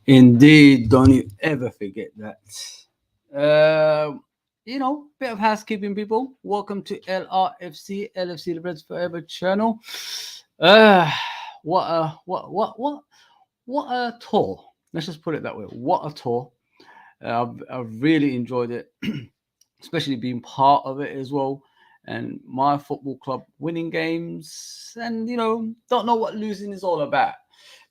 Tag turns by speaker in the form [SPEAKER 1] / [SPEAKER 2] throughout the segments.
[SPEAKER 1] Indeed, don't you ever forget that. Bit of housekeeping, people. Welcome to LRFC, LFC Red Forever channel. Uh, what a tour. Let's just put it that way. What a tour. I've really enjoyed it, especially being part of it as well. And my football club winning games, and don't know what losing is all about.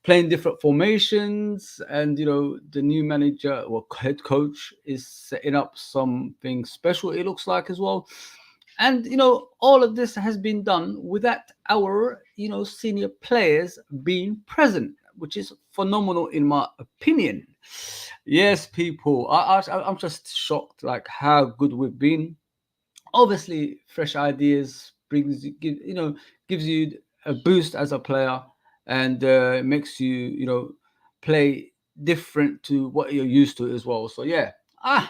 [SPEAKER 1] Playing different formations, and the new manager or head coach is setting up something special. It looks like as well, and all of this has been done without our senior players being present, which is phenomenal in my opinion. Yes, people, I'm just shocked like how good we've been. Obviously, fresh ideas gives you a boost as a player, and makes you play different to what you're used to as well. So yeah, ah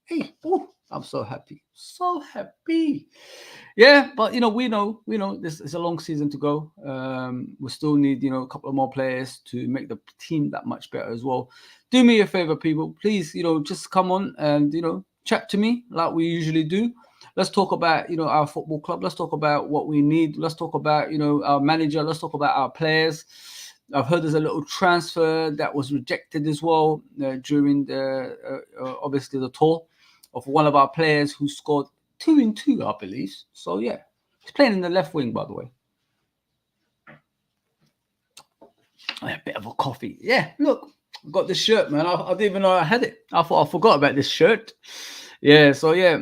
[SPEAKER 1] hey, oh, I'm so happy, so happy. Yeah, but we know this is a long season to go. We still need a couple of more players to make the team that much better as well. Do me a favor, people, please, just come on and chat to me like we usually do. Let's talk about our football club. Let's talk about what we need. Let's talk about our manager. Let's talk about our players. I've heard there's a little transfer that was rejected as well during the obviously the tour of one of our players who scored 2 in 2, I believe. So yeah, he's playing in the left wing, by the way. A bit of a coffee. Yeah, look, I got this shirt, man. I didn't even know I had it. I thought I forgot about this shirt. Yeah, so yeah,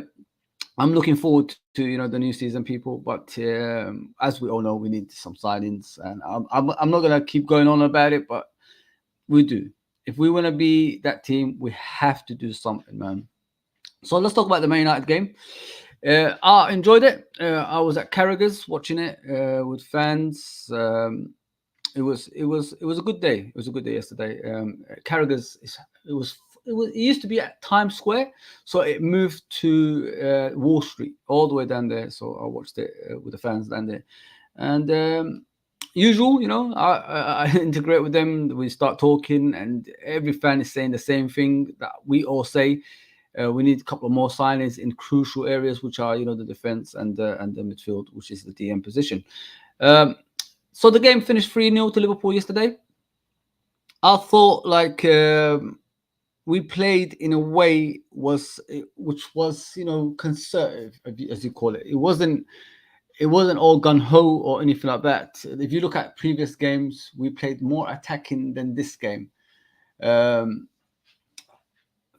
[SPEAKER 1] I'm looking forward to the new season, people. But as we all know, we need some signings, and I'm not gonna keep going on about it, but we do. If we want to be that team, we have to do something, man. So let's talk about the Man United game. I enjoyed it. I was at Carragher's watching it with fans. It was a good day. It was a good day yesterday. Carragher's it was it used to be at Times Square, so it moved to Wall Street, all the way down there. So I watched it with the fans down there, and usual, I integrate with them. We start talking, and every fan is saying the same thing that we all say. We need a couple of more signings in crucial areas, which are the defense and the midfield, which is the DM position. Um, so the game finished 3-0 to Liverpool yesterday. I thought like we played in a way which was conservative, as you call it. It wasn't all gun ho or anything like that. If you look at previous games, we played more attacking than this game. Um,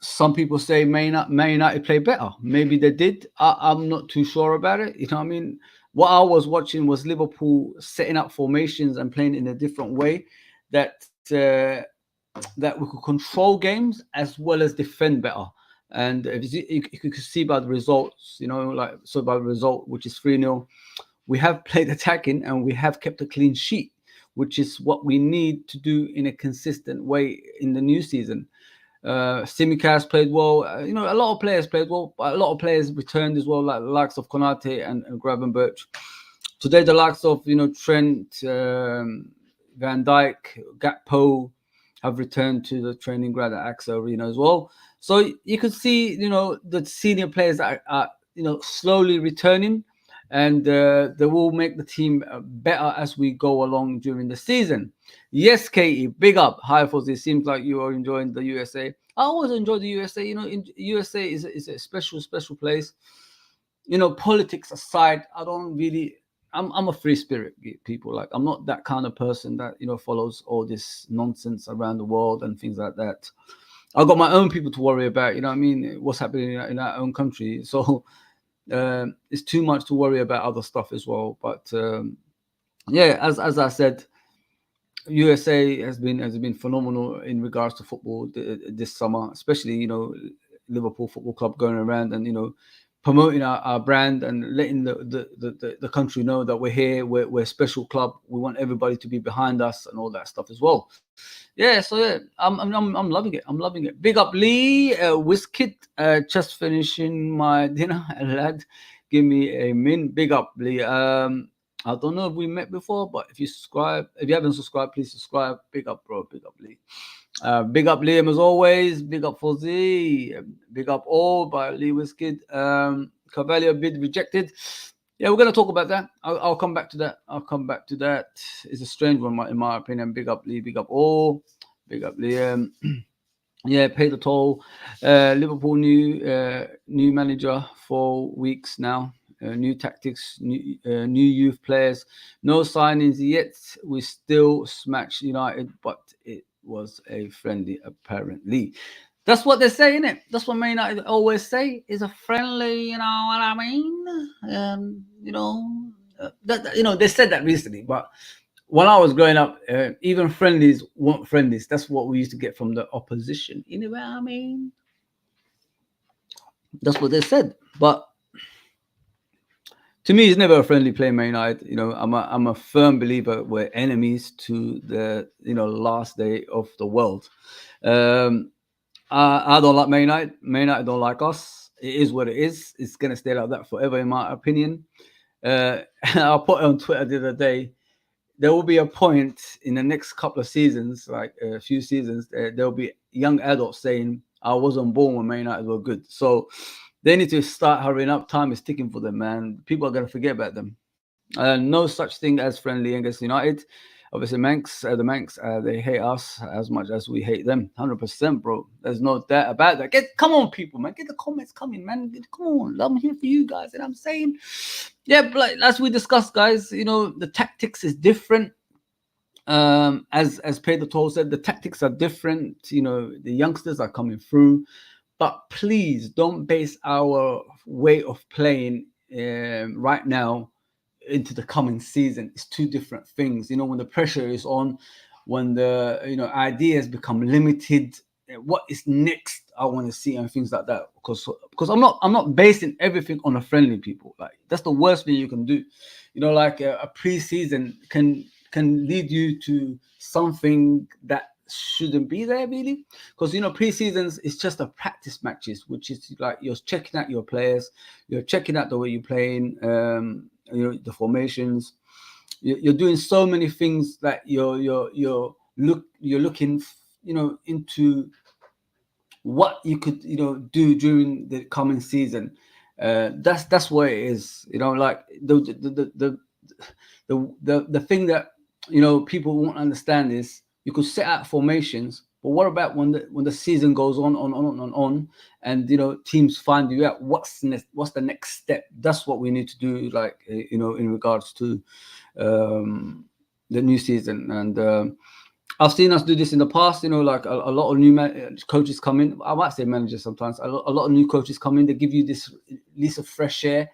[SPEAKER 1] some people say Man United play better. Maybe they did. I'm not too sure about it. You know what I mean? What I was watching was Liverpool setting up formations and playing in a different way that that we could control games as well as defend better. And if you could see by the results, like so by the result, which is 3-0, we have played attacking and we have kept a clean sheet, which is what we need to do in a consistent way in the new season. Simicast played well. A lot of players played well, but a lot of players returned as well, like the likes of Konate and Gravenberch. Today, the likes of Trent, Van Dijk, Gakpo have returned to the training ground at AXA Arena as well. So you could see, the senior players that are slowly returning, and they will make the team better as we go along during the season. Yes, Katie, big up. Hi, Fuzzy. It seems like you are enjoying the USA. I always enjoy the USA. USA is a special place. Politics aside, I don't really. I'm a free spirit, people. Like, I'm not that kind of person that follows all this nonsense around the world and things like that. I've got my own people to worry about. You know what I mean? What's happening in our own country. So it's too much to worry about other stuff as well. But yeah, as I said, USA has been phenomenal in regards to football this summer, especially Liverpool Football Club going around and promoting our brand and letting the country know that we're here, we're a special club. We want everybody to be behind us and all that stuff as well. Yeah, so yeah, I'm loving it. I'm loving it. Big up Lee, Wizkid, just finishing my dinner, lad. Give me a min. Big up Lee. I don't know if we met before, but if you haven't subscribed, please subscribe. Big up, bro. Big up, Lee. Big up Liam as always. Big up Fozzie. Big up all by Lee Wiskid. Carvalho bid rejected. Yeah, we're going to talk about that. I'll come back to that. It's a strange one, in my opinion. Big up Lee. Big up all. Big up Liam. Yeah, pay the toll. Liverpool new manager for weeks now. New tactics, new youth players. No signings yet. We still smashed United, but it was a friendly, apparently. That's what they're saying, it. That's what Man United always say, is a friendly. You know what I mean? They said that recently, but when I was growing up, even friendlies weren't friendlies. That's what we used to get from the opposition. You know what I mean? That's what they said. But to me, it's never a friendly play, Man United. I'm a firm believer we're enemies to the last day of the world. I don't like Man United. Man United don't like us. It is what it is. It's gonna stay like that forever, in my opinion. I put it on Twitter the other day. There will be a point in the next couple of seasons, like a few seasons, there'll be young adults saying, I wasn't born when Man United were good. So they need to start hurrying up. Time is ticking for them, man. People are going to forget about them. No such thing as friendly against United. Obviously, the Manx, they hate us as much as we hate them. 100%, bro. There's no doubt about that. Come on, people, man. Get the comments coming, man. Come on. I'm here for you guys. And I'm saying, yeah, but like, as we discussed, guys, the tactics is different. As Pedro Toll said, the tactics are different. The youngsters are coming through. But please don't base our way of playing right now into the coming season. It's two different things. When the pressure is on, when the ideas become limited, what is next I want to see, and things like that. Because I'm not basing everything on a friendly, people. Like, that's the worst thing you can do. Like a pre-season can lead you to something that shouldn't be there, really. Because pre-seasons is just a practice matches, which is like you're checking out your players, you're checking out the way you're playing, the formations. You're doing so many things that you're looking into what you could do during the coming season. That's what it is. Like the thing that people won't understand is, you could set out formations, but what about when the season goes on, and teams find you out? What's the next step? That's what we need to do, like in regards to the new season. And I've seen us do this in the past. Like a lot of new coaches come in. I might say managers sometimes. A lot of new coaches come in. They give you this lease of fresh air,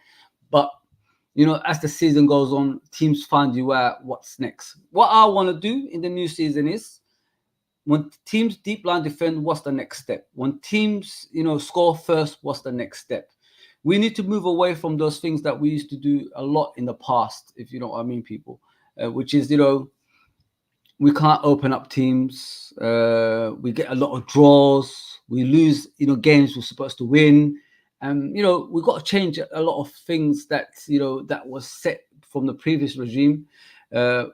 [SPEAKER 1] but as the season goes on, teams find you out what's next. What I want to do in the new season is, when teams deep line defend, what's the next step? When teams, score first, what's the next step? We need to move away from those things that we used to do a lot in the past, if you know what I mean, people. Which is, we can't open up teams. We get a lot of draws. We lose, games we're supposed to win. And, we've got to change a lot of things that, that was set from the previous regime,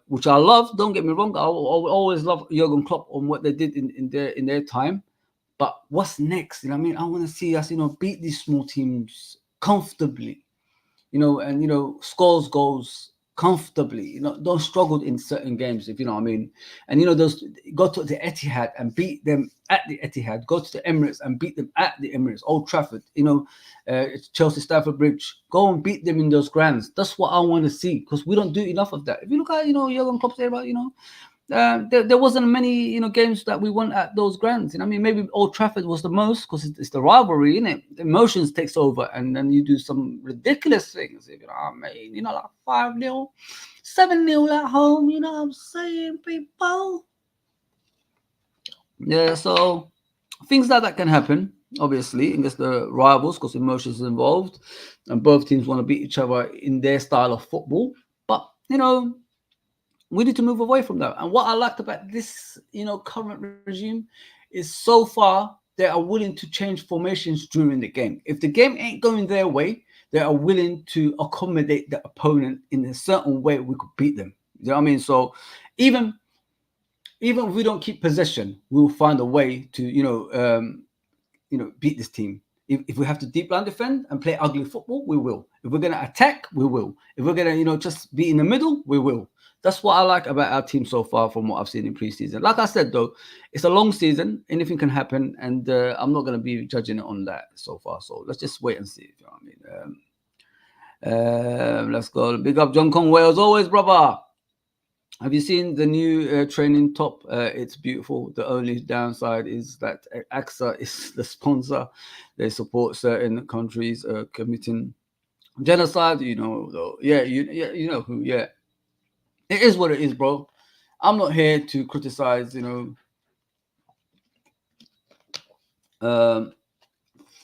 [SPEAKER 1] which I love. Don't get me wrong. I will always love Jurgen Klopp on what they did in their time. But what's next? I want to see us, beat these small teams comfortably, and, scores goals comfortably. Don't struggle in certain games, if you know what I mean. And those, go to the Etihad and beat them at the Etihad. Go to the Emirates and beat them at the Emirates. Old Trafford, Chelsea, Stamford Bridge. Go and beat them in those grands. That's what I want to see, because we don't do enough of that. If you look at Jurgen Klopp's era, there wasn't many games that we won at those grands. Maybe Old Trafford was the most, because it's the rivalry, innit? The emotions takes over, and then you do some ridiculous things, if you know what I mean. Like 5-0, 7-0 at home. You know what I'm saying, people? Yeah, so things like that can happen, obviously, against the rivals, because emotions are involved, and both teams want to beat each other in their style of football. But we need to move away from that. And what I liked about this, current regime, is so far they are willing to change formations during the game. If the game ain't going their way, they are willing to accommodate the opponent in a certain way we could beat them. You know what I mean? So even even if we don't keep possession, we'll find a way to, beat this team. If we have to deep line defend and play ugly football, we will. If we're going to attack, we will. If we're going to, just be in the middle, we will. That's what I like about our team so far from what I've seen in preseason. Like I said, though, it's a long season. Anything can happen. And I'm not going to be judging it on that so far. So let's just wait and see. You know what I mean? Let's go. Big up John Conway as always, brother. Have you seen the new training top? It's beautiful. The only downside is that AXA is the sponsor. They support certain countries committing genocide. Though. Yeah, you know who. Yeah, it is what it is, bro. I'm not here to criticize,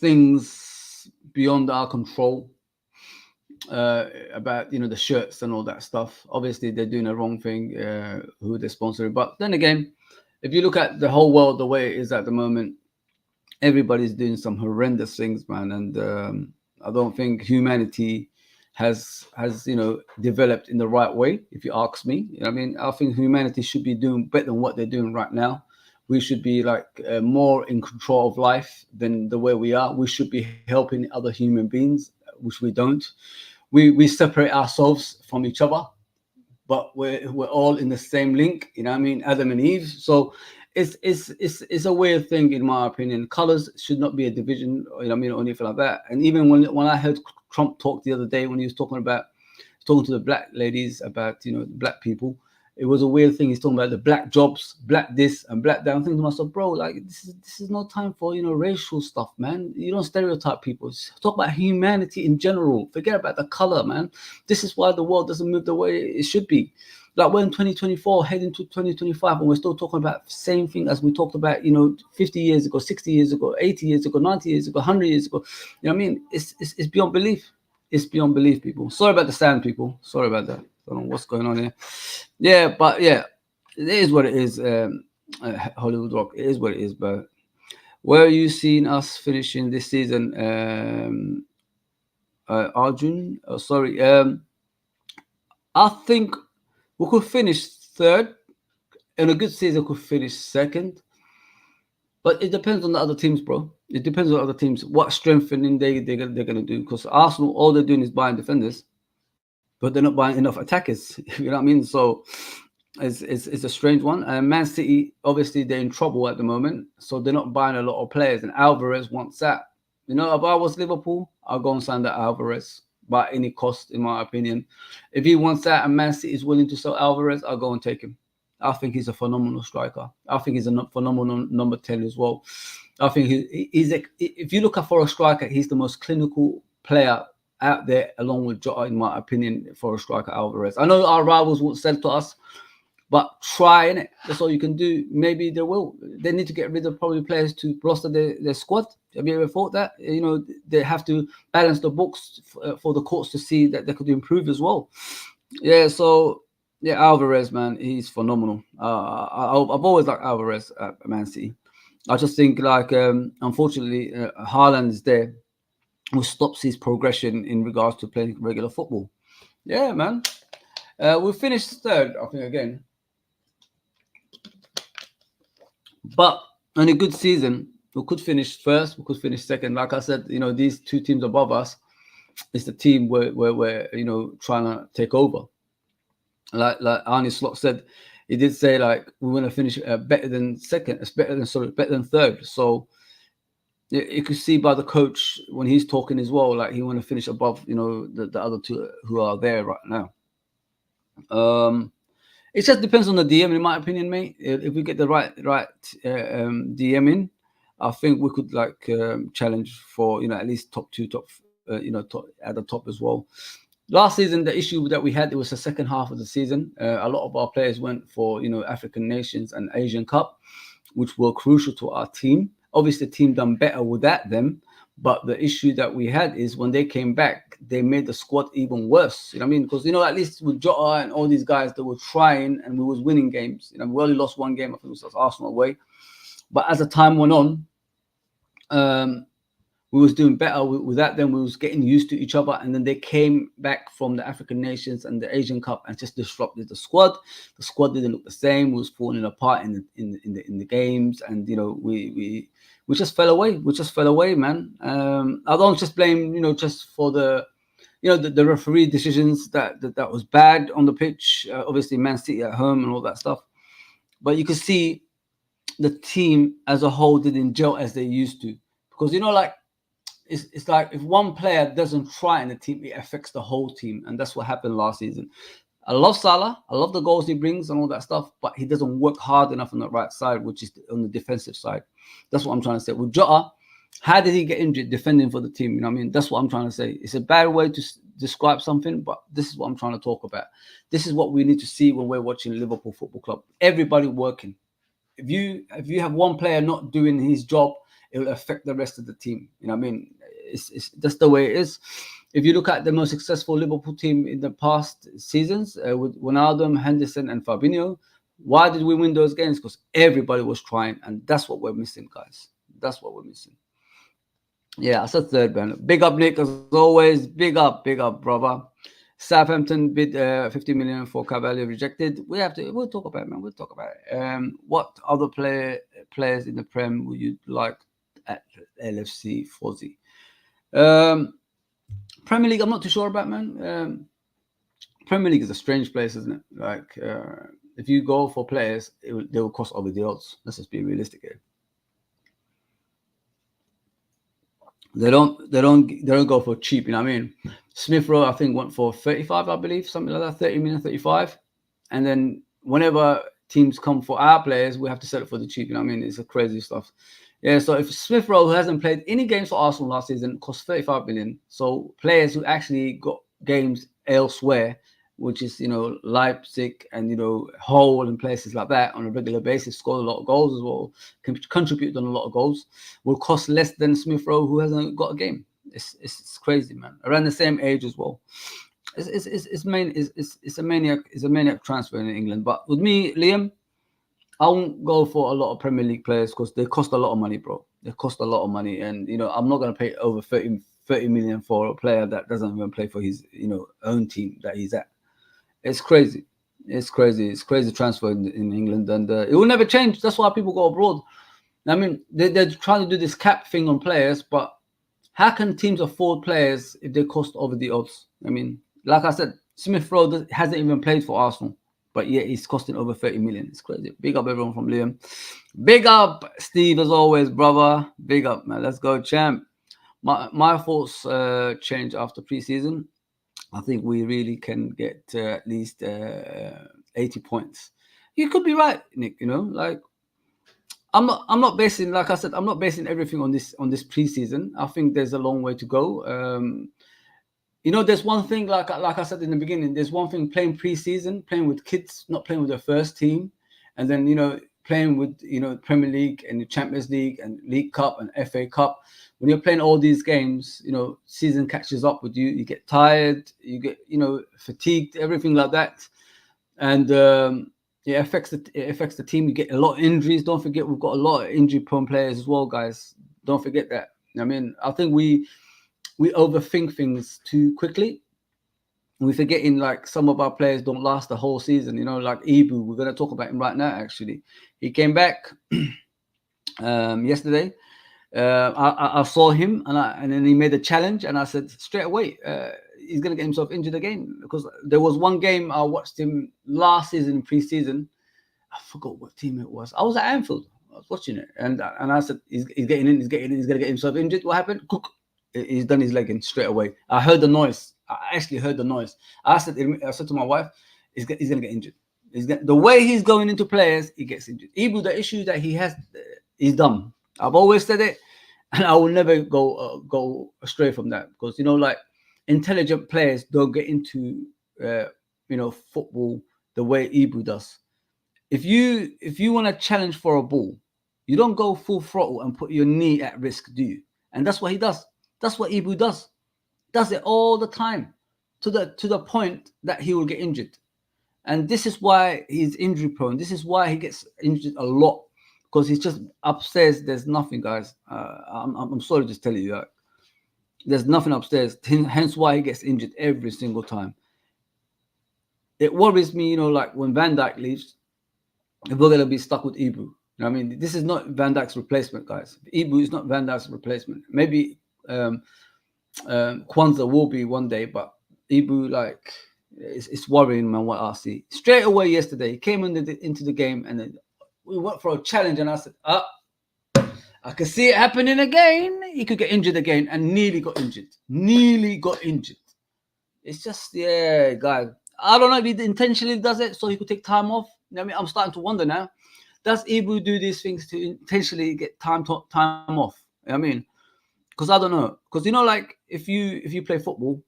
[SPEAKER 1] things beyond our control. About the shirts and all that stuff. Obviously they're doing the wrong thing, who they're sponsoring, but then again, if you look at the whole world the way it is at the moment, everybody's doing some horrendous things, man. And I don't think humanity has developed in the right way, if you ask me. I mean, I think humanity should be doing better than what they're doing right now. We should be more in control of life than the way we are. We should be helping other human beings, which we don't. We separate ourselves from each other, but we're all in the same link. You know what I mean? Adam and Eve. So it's a weird thing, in my opinion. Colors should not be a division. Or anything like that. And even when I heard Trump talk the other day, when he was talking to the black ladies about the black people, it was a weird thing. He's talking about the black jobs, black this and black that. I'm thinking to myself, bro, this is no time for racial stuff, man. You don't stereotype people. Just talk about humanity in general. Forget about the color, man. This is why the world doesn't move the way it should be. Like we're in 2024, heading to 2025, and we're still talking about the same thing as we talked about, 50 years ago, 60 years ago, 80 years ago, 90 years ago, 100 years ago. You know what I mean? It's beyond belief. It's beyond belief, people. Sorry about the sound, people. Sorry about that. I don't know what's going on here. Yeah, but yeah, it is what it is. Hollywood Rock, it is what it is. But where are you seeing us finishing this season? Arjun, I think we could finish third. In a good season, could finish second. But it depends on the other teams, bro. It depends on other teams. What strengthening they're going to do. Because Arsenal, all they're doing is buying defenders, but they're not buying enough attackers. You know what I mean? So it's a strange one. And Man City, obviously, they're in trouble at the moment, so they're not buying a lot of players. And Alvarez wants that. If I was Liverpool, I'll go and sign that Alvarez by any cost, in my opinion. If he wants that and Man City is willing to sell Alvarez, I'll go and take him. I think he's a phenomenal striker. I think he's a phenomenal number 10 as well. I think he's if you look at for a striker, he's the most clinical player out there, along with Jota, in my opinion, for a striker, Alvarez. I know our rivals won't sell to us, but try, innit? That's all you can do. Maybe they will. They need to get rid of probably players to bolster their squad. Have you ever thought that? They have to balance the books for the courts to see that they could improve as well. Yeah, so... yeah, Alvarez, man, he's phenomenal. I've always liked Alvarez at Man City. I just think, unfortunately, Haaland is there, which stops his progression in regards to playing regular football. Yeah, man. We finished third, I think, again. But in a good season, we could finish first, we could finish second. Like I said, these two teams above us is the team where we're, trying to take over. Like Arne Slot said, he did say we want to finish better than third. So you could see by the coach when he's talking as well, he want to finish above the other two who are there right now. It just depends on the DM, in my opinion, mate. If we get the right DM in, I think we could challenge for at least top at the top as well. Last season, the issue that we had, it was the second half of the season. A lot of our players went for, African Nations and Asian Cup, which were crucial to our team. Obviously, the team done better without them. But the issue that we had is when they came back, they made the squad even worse. You know what I mean? Because, at least with Jota and all these guys that were trying and we was winning games. We only lost one game. I think it was Arsenal away. But as the time went on, we was doing better without them. We was getting used to each other, and then they came back from the African nations and the Asian Cup and just disrupted the squad. The squad didn't look the same. We was falling apart in the games, and we just fell away. We just fell away, man. I don't just blame just for the the referee decisions that was bad on the pitch. Obviously, Man City at home and all that stuff, but you could see the team as a whole didn't gel as they used to, because like. It's like if one player doesn't try in the team, it affects the whole team. And that's what happened last season. I love Salah. I love the goals he brings and all that stuff, but he doesn't work hard enough on the right side, which is on the defensive side. That's what I'm trying to say. With Jota, how did he get injured defending for the team? You know what I mean? That's what I'm trying to say. It's a bad way to describe something, but this is what I'm trying to talk about. This is what we need to see when we're watching Liverpool Football Club. Everybody working. If you have one player not doing his job, it will affect the rest of the team. You know what I mean? It's that's the way it is. If you look at the most successful Liverpool team in the past seasons, with Ronaldo, Henderson, and Fabinho, why did we win those games? Because everybody was trying, and that's what we're missing, guys. That's what we're missing. Yeah, that's a third, man. Big up, Nick, as always. Big up, brother. Southampton bid 50 million for Cavalier, rejected. We'll talk about it, man. We'll talk about it. What other players in the Prem would you like at LFC Fozzy? Premier League, I'm not too sure about, man. Premier League is a strange place, isn't it? Like, if you go for players, they will cost over the odds. Let's just be realistic here. They don't go for cheap. You know what I mean? Smith Rowe, I think, went for 35, I believe, something like that, 30 million, 35. And then whenever teams come for our players, we have to sell it for the cheap. You know what I mean? It's a crazy stuff. Yeah, so if Smith Rowe, who hasn't played any games for Arsenal last season, cost 35 million. So players who actually got games elsewhere, which is, Leipzig and, Hull and places like that on a regular basis, score a lot of goals as well, can contribute on a lot of goals, will cost less than Smith Rowe, who hasn't got a game. It's crazy, man. Around the same age as well. It's a maniac transfer in England. But with me, Liam, I won't go for a lot of Premier League players because they cost a lot of money, bro. They cost a lot of money, and I'm not going to pay over 30 million for a player that doesn't even play for his own team that he's at. It's crazy. It's crazy transfer in England, and it will never change. That's why people go abroad. I mean, they're trying to do this cap thing on players, but how can teams afford players if they cost over the odds? I mean, like I said, Smith Rowe hasn't even played for Arsenal, but yet he's costing over 30 million. It's crazy. Big up everyone from Liam. Big up Steve, as always, brother. Big up, man. Let's go, champ. My thoughts change after preseason. I think we really can get at least 80 points. You could be right, Nick. Like I'm not basing, like I said, I'm not basing everything on this preseason. I think there's a long way to go. There's one thing, like I said in the beginning, there's one thing playing preseason, playing with kids, not playing with the first team, and then playing with Premier League and the Champions League and League Cup and FA Cup. When you're playing all these games, season catches up with you. You get tired, you get fatigued, everything like that, and it affects the team. You get a lot of injuries. Don't forget, we've got a lot of injury-prone players as well, guys. Don't forget that. I mean, I think we overthink things too quickly. We're forgetting, like, some of our players don't last the whole season. Like Ibu, we're going to talk about him right now. Actually, he came back yesterday. I saw him and then he made a challenge, and I said straight away, he's going to get himself injured again, because there was one game I watched him last season, pre-season. I forgot what team it was. I was at Anfield. I was watching it, and I said he's getting in. He's going to get himself injured. What happened? He's done his leg in straight away. I heard the noise. I actually heard the noise. I said to my wife, he's going to get injured. The way he's going into players, he gets injured. Ibu, the issue that he has, he's dumb. I've always said it, and I will never go astray from that, because like intelligent players don't get into football the way Ibu does. If you want to challenge for a ball, you don't go full throttle and put your knee at risk, do you? And that's what he does. That's what Ibu does. Does it all the time, to the point that he will get injured. And this is why he's injury prone. This is why he gets injured a lot, because he's just upstairs. There's nothing, guys. I'm sorry to tell you that. There's nothing upstairs. Hence why he gets injured every single time. It worries me, like when Van Dijk leaves, if we're going to be stuck with Ibu. I mean, this is not Van Dijk's replacement, guys. Ibu is not Van Dijk's replacement. Maybe Kwanzaa will be one day, but Ibu, like, it's worrying, man, what I see. Straight away yesterday, he came into the game, and then we went for a challenge, and I said, I could see it happening again. He could get injured again, and nearly got injured. It's just, yeah, guy. I don't know if he intentionally does it so he could take time off. I mean, I'm starting to wonder now. Does Ibu do these things to intentionally get time off? I mean, because I don't know. Because, like, if you play football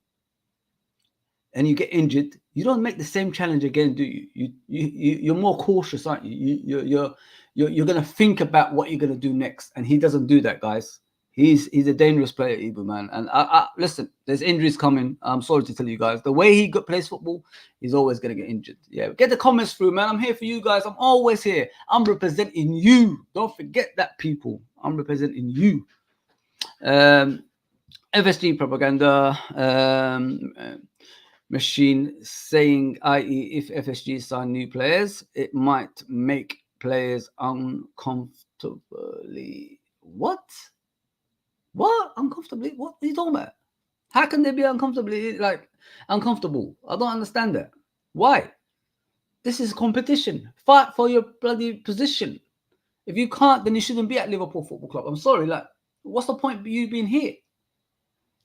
[SPEAKER 1] and you get injured, you don't make the same challenge again, do you? You're more cautious, aren't you? You're going to think about what you're going to do next. And he doesn't do that, guys. He's a dangerous player, Ibu, man. And I listen, there's injuries coming. I'm sorry to tell you guys. The way he plays football, he's always going to get injured. Yeah, get the comments through, man. I'm here for you guys. I'm always here. I'm representing you. Don't forget that, people. I'm representing you. FSG propaganda machine saying, i.e., if FSG sign new players, it might make players uncomfortably. What? Uncomfortably? What are you talking about? How can they be uncomfortably, like, uncomfortable? I don't understand that. Why? This is competition. Fight for your bloody position. If you can't, then you shouldn't be at Liverpool Football Club. I'm sorry. Like, what's the point of you being here?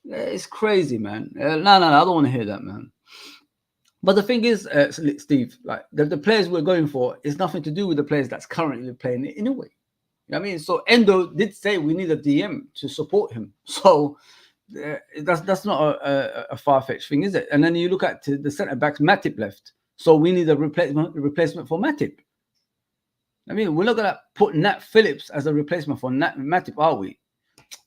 [SPEAKER 1] It's crazy, man. No, I don't want to hear that, man. But the thing is, Steve, like, the players we're going for is nothing to do with the players that's currently playing it anyway. You know what I mean? So Endo did say we need a DM to support him. So that's not a far-fetched thing, is it? And then you look at the centre-backs, Matip left. So we need a replacement for Matip. I mean, we're not going to put Nat Phillips as a replacement for Matip, are we?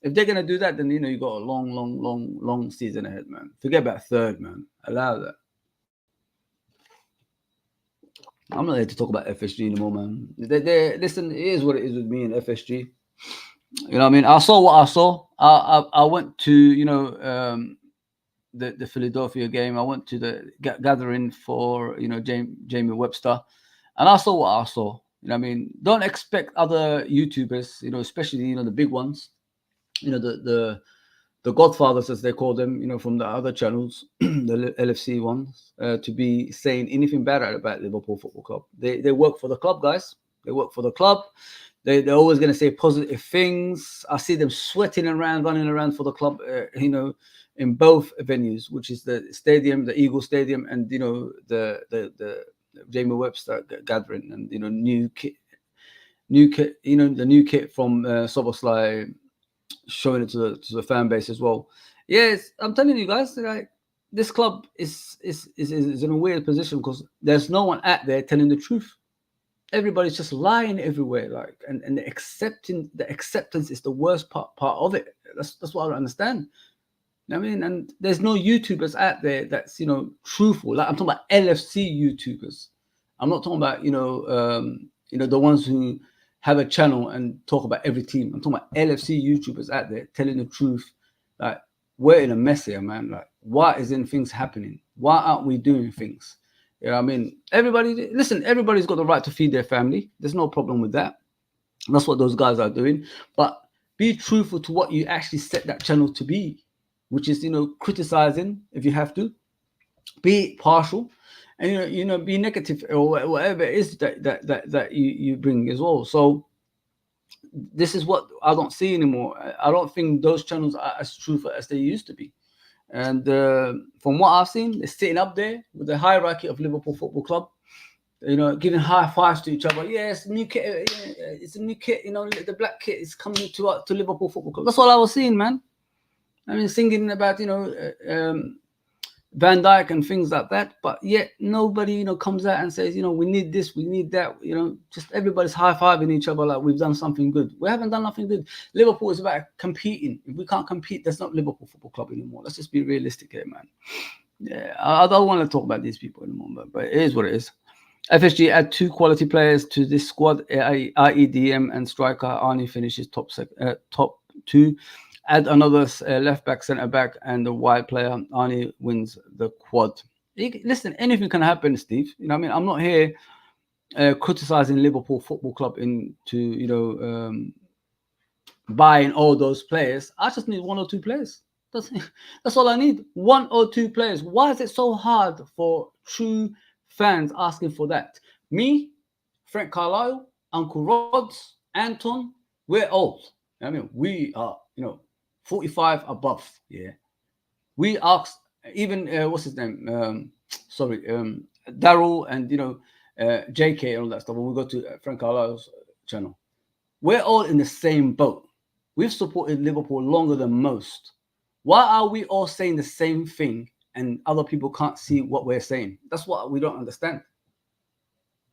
[SPEAKER 1] If they're going to do that, then, you got a long season ahead, man. Forget about third, man. Allow that. I'm not here to talk about FSG anymore, man. Listen, it is what it is with me and FSG. You know what I mean? I saw what I saw. I went to, the Philadelphia game. I went to the gathering for, Jamie Webster. And I saw what I saw. You know what I mean? Don't expect other YouTubers, especially, the big ones, the Godfathers, as they call them, from the other channels, the LFC ones, to be saying anything bad about Liverpool Football Club. They work for the club, guys. They work for the club. They're always going to say positive things. I see them sweating around, running around for the club, in both venues, which is the stadium, the Eagle Stadium, and the Jamie Webster gathering, and new kit, the new kit from Soboslai, showing it to the fan base as well. Yes, I'm telling you guys, like, this club is in a weird position because there's no one out there telling the truth. Everybody's just lying everywhere, like, and the acceptance is the worst part of it. That's what I don't understand. I mean, and there's no YouTubers out there that's truthful. Like, I'm talking about LFC YouTubers. I'm not talking about the ones who have a channel and talk about every team. I'm talking about LFC YouTubers out there telling the truth. Like, we're in a mess here, man. Like, why isn't things happening? Why aren't we doing things? You know what I mean? Everybody's got the right to feed their family. There's no problem with that. That's what those guys are doing. But be truthful to what you actually set that channel to be, which is, criticizing if you have to. Be partial. And be negative or whatever it is that you bring as well. So this is what I don't see anymore. I don't think those channels are as truthful as they used to be. And from what I've seen, they're sitting up there with the hierarchy of Liverpool Football Club, giving high fives to each other. Yes, new kit. It's a new kit. The black kit is coming to Liverpool Football Club. That's all I was seeing, man. I mean, singing about Van Dijk and things like that, but yet nobody, comes out and says, we need this, we need that, just everybody's high-fiving each other like we've done something good. We haven't done nothing good. Liverpool is about competing. If we can't compete, that's not Liverpool Football Club anymore. Let's just be realistic here, man. Yeah, I don't want to talk about these people anymore, but it is what it is. FSG add 2 quality players to this squad, i.e. DM and striker. Arnie finishes top 2. Add another left back, centre back, and the wide player. Arnie wins the quad. Listen, anything can happen, Steve. You know what I mean? I'm not here criticizing Liverpool Football Club into, buying all those players. I just need one or two players. That's all I need. One or two players. Why is it so hard for true fans asking for that? Me, Frank Carlisle, Uncle Rods, Anton, we're old. I mean, we are, 45 above. Yeah. We asked, even, what's his name? Daryl and, JK and all that stuff. When we go to Frank Carlisle's channel, we're all in the same boat. We've supported Liverpool longer than most. Why are we all saying the same thing and other people can't see what we're saying? That's what we don't understand.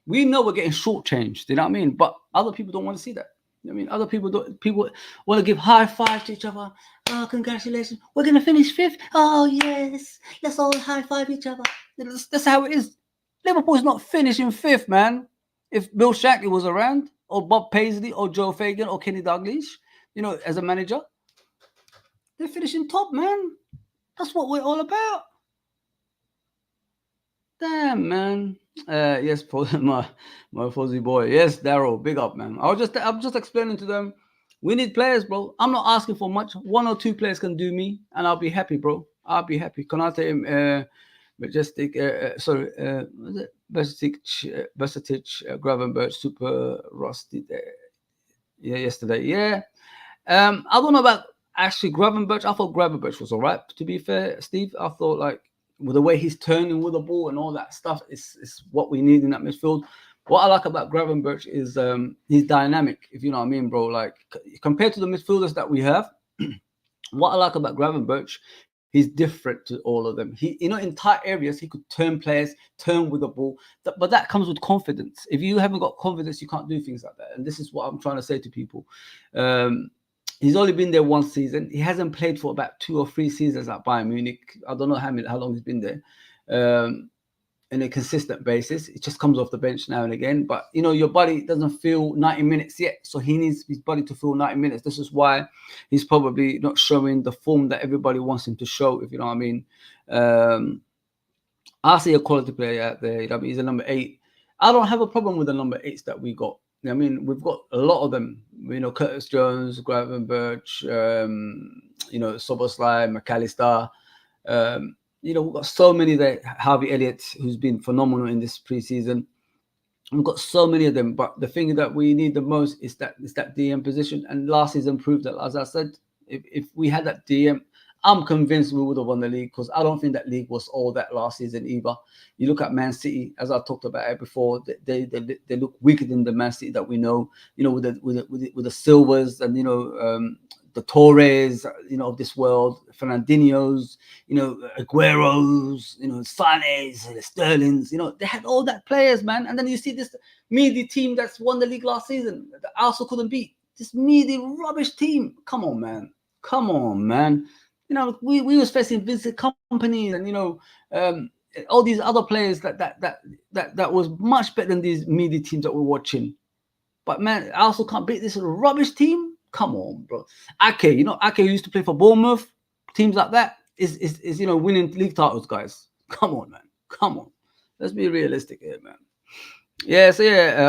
[SPEAKER 1] We know we're getting shortchanged, you know what I mean? But other people don't want to see that. You know what I mean? Other people want to give high five to each other. Oh, congratulations. We're going to finish 5th. Oh, yes. Let's all high five each other. That's how it is. Liverpool's not finishing 5th, man. If Bill Shankly was around, or Bob Paisley, or Joe Fagan, or Kenny Dalglish, as a manager, they're finishing top, man. That's what we're all about. Damn, man. Yes, my fuzzy boy. Yes, Daryl, big up, man. I'm just explaining to them. We need players, bro. I'm not asking for much. 1 or 2 players can do me, and I'll be happy, bro. I'll be happy. Konate, Majestic, was it Versatich, Gravenberch, Super Rusty. Yeah, yesterday. Yeah. I don't know about actually Gravenberch. I thought Gravenberch was all right. To be fair, Steve, I thought like with the way he's turning with the ball and all that stuff is what we need in that midfield. What I like about Gravenberch is he's dynamic, if you know what I mean, bro. Like compared to the midfielders that we have, what I like about Gravenberch, he's different to all of them. He, in tight areas, he could turn players, turn with the ball. But that comes with confidence. If you haven't got confidence, you can't do things like that. And this is what I'm trying to say to people. He's only been there 1 season. He hasn't played for about 2 or 3 seasons at Bayern Munich. I don't know how long he's been there. In a consistent basis. It just comes off the bench now and again. But, your body doesn't feel 90 minutes yet. So he needs his body to feel 90 minutes. This is why he's probably not showing the form that everybody wants him to show, if you know what I mean. I see a quality player out there. He's a number 8. I don't have a problem with the number 8s that we got. I mean, we've got a lot of them. Curtis Jones, Gravenberch, Soboslai, McAllister. We've got so many there. Harvey Elliott, who's been phenomenal in this preseason. We've got so many of them. But the thing that we need the most is that DM position. And last season proved that, as I said, if we had that DM, I'm convinced we would have won the league because I don't think that league was all that last season either. You look at Man City, as I talked about it before, they look weaker than the Man City that we know. With the Silvers and the Torres, of this world, Fernandinho's, Aguero's, Sane's, the Sterling's, they had all that players, man. And then you see this meaty team that's won the league last season that Arsenal couldn't beat. This meaty rubbish team. Come on, man. We was facing Vincent Kompany and all these other players that was much better than these meaty teams that we're watching. But man, Arsenal can't beat this rubbish team. Come on, bro. Ake, Ake used to play for Bournemouth. Teams like that is winning league titles, guys. Come on, man. Come on. Let's be realistic here, man. Yeah, so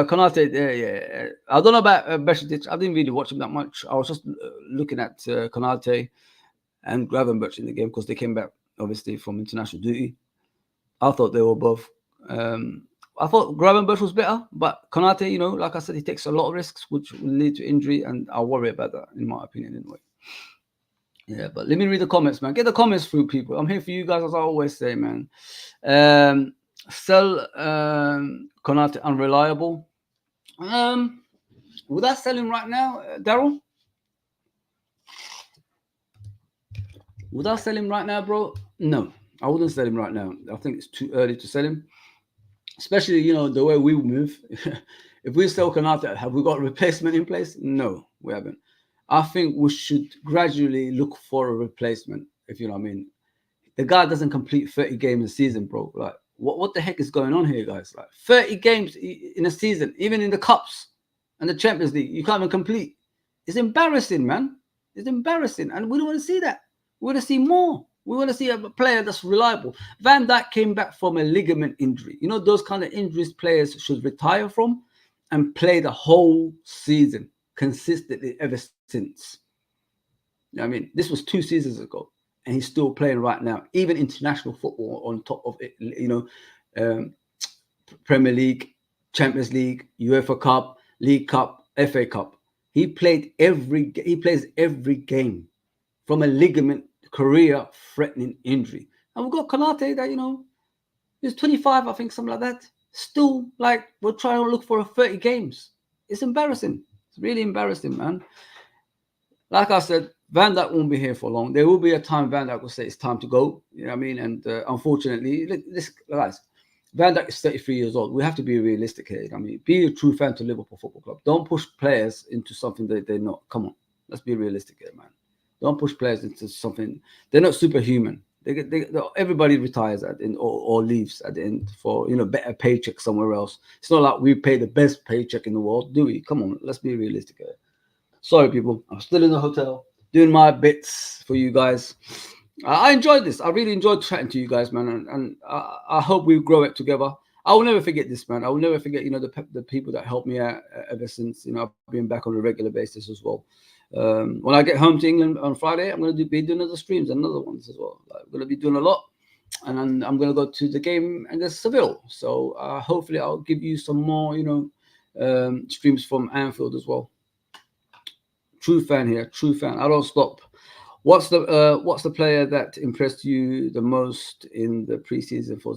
[SPEAKER 1] Konate, yeah. I don't know about Bešić. I didn't really watch him that much. I was just looking at Konate and Gravenberch in the game because they came back, obviously, from international duty. I thought they were both. I thought Gravenberch was better, but Konate, like I said, he takes a lot of risks, which will lead to injury, and I worry about that, in my opinion, anyway. Yeah, but let me read the comments, man. Get the comments through, people. I'm here for you guys, as I always say, man. Sell Konate unreliable. Would I sell him right now, Daryl? Would I sell him right now, bro? No, I wouldn't sell him right now. I think it's too early to sell him. Especially, the way we move. If we sell Konate, have we got a replacement in place? No, we haven't. I think we should gradually look for a replacement, if you know what I mean. The guy doesn't complete 30 games a season, bro. Like, what the heck is going on here, guys? Like, 30 games in a season, even in the Cups and the Champions League, you can't even complete. It's embarrassing, man. It's embarrassing, and we don't want to see that. We want to see more. We want to see a player that's reliable. Van Dijk came back from a ligament injury. You know, those kind of injuries players should retire from and play the whole season consistently ever since. I mean, this was 2 seasons ago, and he's still playing right now. Even international football on top of it, you know, Premier League, Champions League, UEFA Cup, League Cup, FA Cup. He plays every game from a ligament career-threatening injury. And we've got Konate that, you know, he's 25, I think, something like that. Still, like, we're trying to look for 30 games. It's embarrassing. It's really embarrassing, man. Like I said, Van Dijk won't be here for long. There will be a time Van Dijk will say it's time to go. You know what I mean? And unfortunately, guys, Van Dijk is 33 years old. We have to be realistic here. I mean, be a true fan to Liverpool Football Club. Don't push players into something that they're not. Come on, let's be realistic here, man. Don't push players into something. They're not superhuman. Everybody retires at the end or leaves at the end for, you know, better paycheck somewhere else. It's not like we pay the best paycheck in the world, do we? Come on, let's be realistic here. Sorry, people. I'm still in the hotel doing my bits for you guys. I enjoyed this. I really enjoyed chatting to you guys, man, and I hope we grow it together. I will never forget this, man. I will never forget, you know, the people that helped me out ever since, you know, I've been back on a regular basis as well. When I get home to England on Friday, I'm going to be doing other streams and other ones as well. I'm going to be doing a lot, and then I'm going to go to the game against Seville. So hopefully I'll give you some more, you know, streams from Anfield as well. True fan here, true fan. I don't stop. What's the player that impressed you the most in the preseason for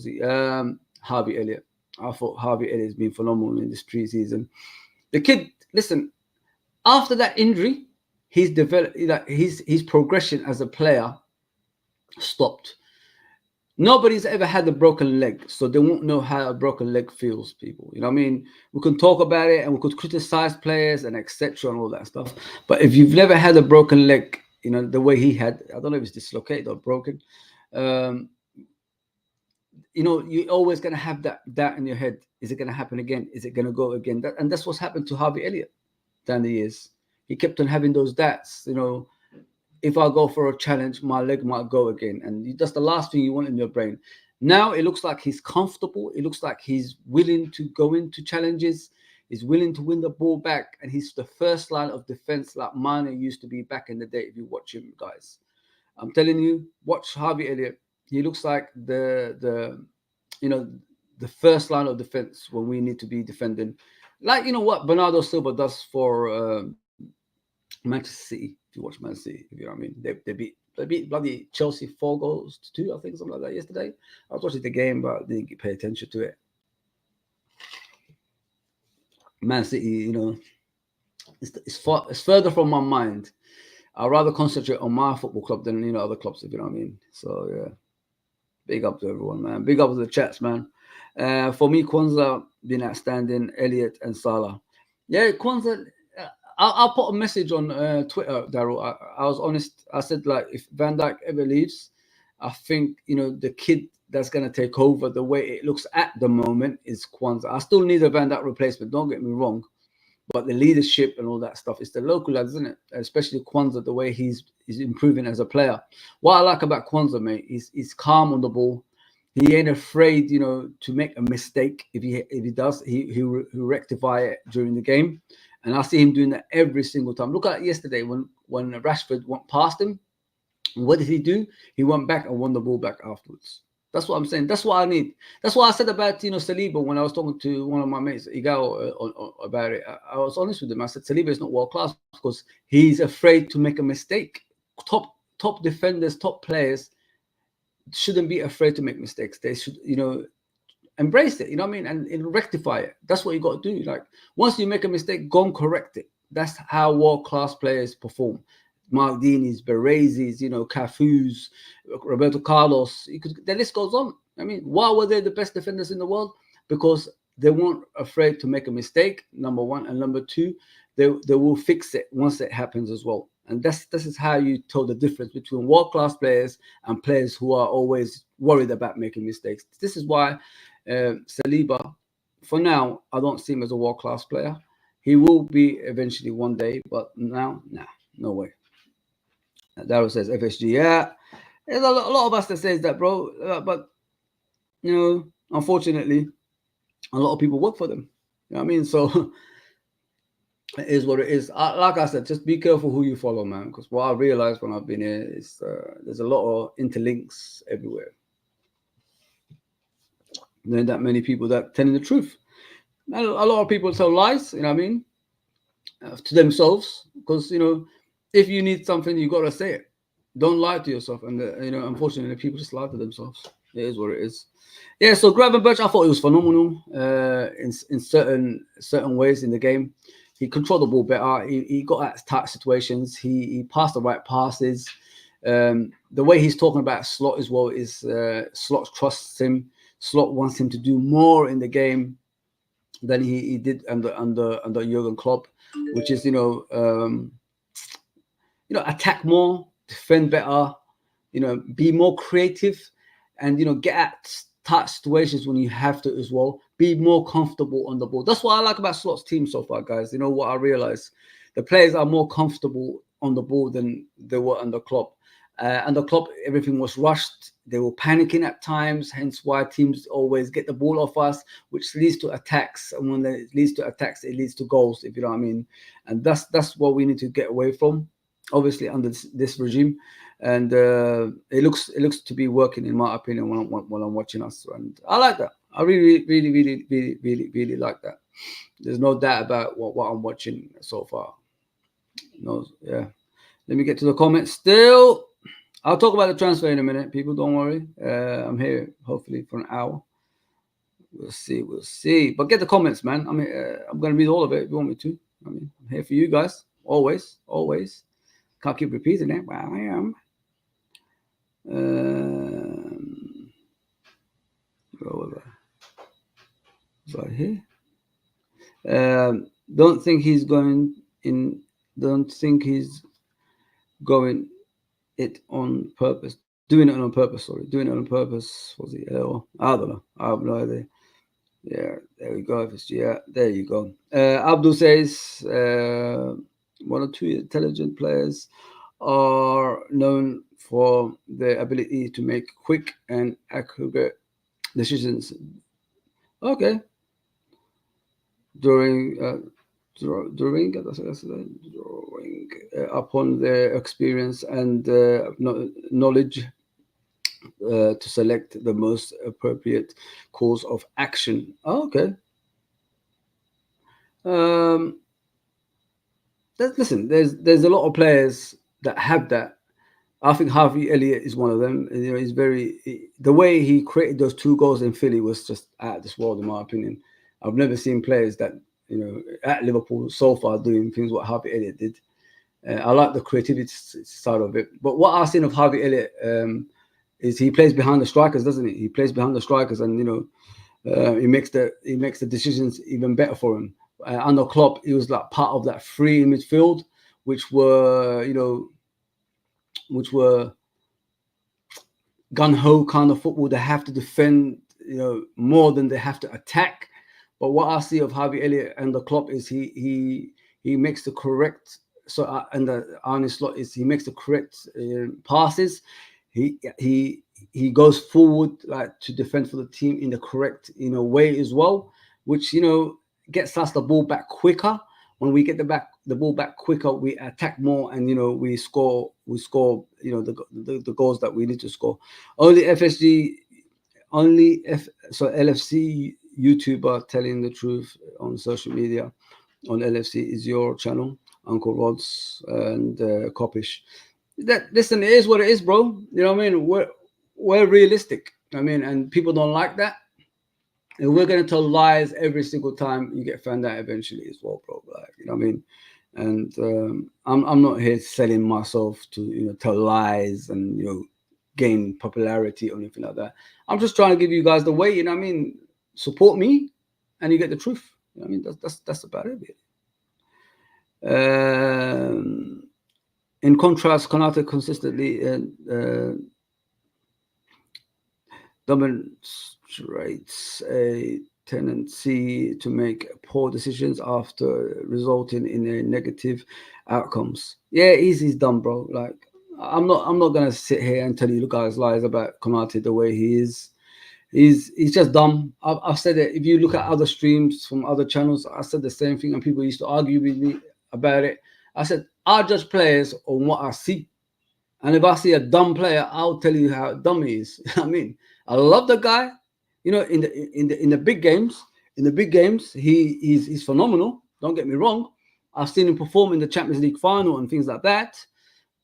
[SPEAKER 1] Harvey Elliott? I thought Harvey Elliott has been phenomenal in this preseason. The kid, listen, after that injury, he's developed. His progression as a player stopped. Nobody's ever had a broken leg, so they won't know how a broken leg feels, people. You know what I mean? We can talk about it and we could criticize players and etc. and all that stuff. But if you've never had a broken leg, you know, the way he had, I don't know if it's dislocated or broken, you know, you're always going to have that in your head. Is it going to happen again? Is it going to go again? And that's what's happened to Harvey Elliott down the years. He kept on having those doubts, you know, if I go for a challenge, my leg might go again. And that's the last thing you want in your brain. Now it looks like he's comfortable. It looks like he's willing to go into challenges. He's willing to win the ball back. And he's the first line of defense like Mane used to be back in the day if you watch him, guys. I'm telling you, watch Harvey Elliott. He looks like the first line of defense when we need to be defending. Like, you know what Bernardo Silva does for Manchester City. If you watch Man City, if you know what I mean, they beat bloody Chelsea 4-2, I think, something like that yesterday. I was watching the game, but I didn't pay attention to it. Man City, you know, it's further from my mind. I'd rather concentrate on my football club than, you know, other clubs, if you know what I mean. So yeah, big up to everyone, man. Big up to the chats, man. For me, Kwanzaa been outstanding. Elliott and Salah. Yeah, Kwanzaa. I'll put a message on Twitter, Daryl. I was honest. I said, like, if Van Dijk ever leaves, I think, you know, the kid that's going to take over the way it looks at the moment is Kwanzaa. I still need a Van Dijk replacement, don't get me wrong. But the leadership and all that stuff, it's the local lads, isn't it? Especially Kwanzaa, the way he's improving as a player. What I like about Kwanzaa, mate, he's calm on the ball. He ain't afraid, you know, to make a mistake. If he does, he'll rectify it during the game. And I see him doing that every single time. Look at it yesterday when Rashford went past him. What did he do? He went back and won the ball back afterwards. That's what I'm saying. That's what I need. That's what I said about, you know, Saliba when I was talking to one of my mates, Igao, about it. I was honest with him. I said Saliba is not world class because he's afraid to make a mistake. Top defenders, top players shouldn't be afraid to make mistakes. They should, you know, embrace it, you know what I mean, and rectify it. That's what you got to do. Like, once you make a mistake, go and correct it. That's how world-class players perform. Maldini's, Berezi's, you know, Cafu's, Roberto Carlos. The list goes on. I mean, why were they the best defenders in the world? Because they weren't afraid to make a mistake, number one. And number two, they will fix it once it happens as well. And this is how you tell the difference between world-class players and players who are always worried about making mistakes. This is why Saliba, for now, I don't see him as a world-class player. He will be eventually one day, but now, nah, no way. Daryl says FSG. Yeah, there's a lot of us that says that, bro. But unfortunately, a lot of people work for them. You know what I mean? So it is what it is. Like I said, just be careful who you follow, man. Because what I realized when I've been here is there's a lot of interlinks everywhere. There ain't that many people that telling the truth. And a lot of people tell lies. You know what I mean? To themselves, because if you need something, you gotta say it. Don't lie to yourself. And unfortunately, people just lie to themselves. It is what it is. Yeah. So Gravenberch, I thought it was phenomenal in certain ways in the game. He controlled the ball better. He got at tight situations. He passed the right passes. The way he's talking about Slot as well is Slot trusts him. Slot wants him to do more in the game than he did under Jurgen Klopp, which is attack more, defend better, be more creative, and get at tight situations when you have to as well. Be more comfortable on the ball. That's what I like about Slot's team so far, guys. You know what I realized? The players are more comfortable on the ball than they were under Klopp. Under Klopp, everything was rushed. They were panicking at times, hence why teams always get the ball off us, which leads to attacks. And when it leads to attacks, it leads to goals, if you know what I mean. And that's what we need to get away from, obviously, under this regime. And it looks to be working, in my opinion, when I'm watching us. And I like that. I really, really, really, really, really, really like that. There's no doubt about what I'm watching so far. Yeah. Let me get to the comments still. I'll talk about the transfer in a minute, people. Don't worry. I'm here, hopefully, for an hour. We'll see. But get the comments, man. I mean, I'm going to read all of it if you want me to. I mean, I'm here for you guys. Always. Can't keep repeating it. Well, I am. Where was I here? Don't think he's going in. Don't think he's going it on purpose. Doing it on purpose. Sorry, doing it on purpose. Was he? I don't know. I have no idea. Yeah, there we go. Yeah, there you go. Abdul says 1 or 2 intelligent players are known for their ability to make quick and accurate decisions. Okay. Drawing upon their experience and knowledge to select the most appropriate course of action. Okay. Listen, there's a lot of players that have that. I think Harvey Elliott is one of them. He's the way he created those 2 goals in Philly was just out of this world, in my opinion. I've never seen players that at Liverpool so far doing things what Harvey Elliott did. I like the creativity side of it. But what I've seen of Harvey Elliott is he plays behind the strikers, doesn't he? He plays behind the strikers, and he makes the decisions even better for him. Under Klopp, he was like part of that 3 in midfield, which were gun-ho kind of football. They have to defend, more than they have to attack. But what I see of Harvey Elliott and the Klopp is he makes the correct. So and the Arne Slot is he makes the correct passes. He goes forward like to defend for the team in the correct way as well, which gets us the ball back quicker. When we get the ball back quicker, we attack more, and we score. The goals that we need to score. LFC YouTuber telling the truth on social media on LFC is your channel, Uncle Rods and Coppish. Listen, it is what it is, bro. You know what I mean? We're realistic. I mean, and people don't like that. And we're going to tell lies every single time. You get found out eventually as well, bro. Like, you know what I mean? And I'm not here selling myself to tell lies and gain popularity or anything like that. I'm just trying to give you guys the way. You know what I mean? Support me, and you get the truth. You know what I mean? That's about it. In contrast, Konate consistently demonstrates a tendency to make poor decisions after resulting in a negative outcomes. Yeah, easy's done, bro. Like, I'm not gonna sit here and tell you the guy's lies about Konate the way he is. He's just dumb. I've said it. If you look at other streams from other channels, I said the same thing, and people used to argue with me about it. I said I judge players on what I see, and if I see a dumb player, I'll tell you how dumb he is. I mean, I love the guy. You know, in the big games, he's phenomenal. Don't get me wrong. I've seen him perform in the Champions League final and things like that,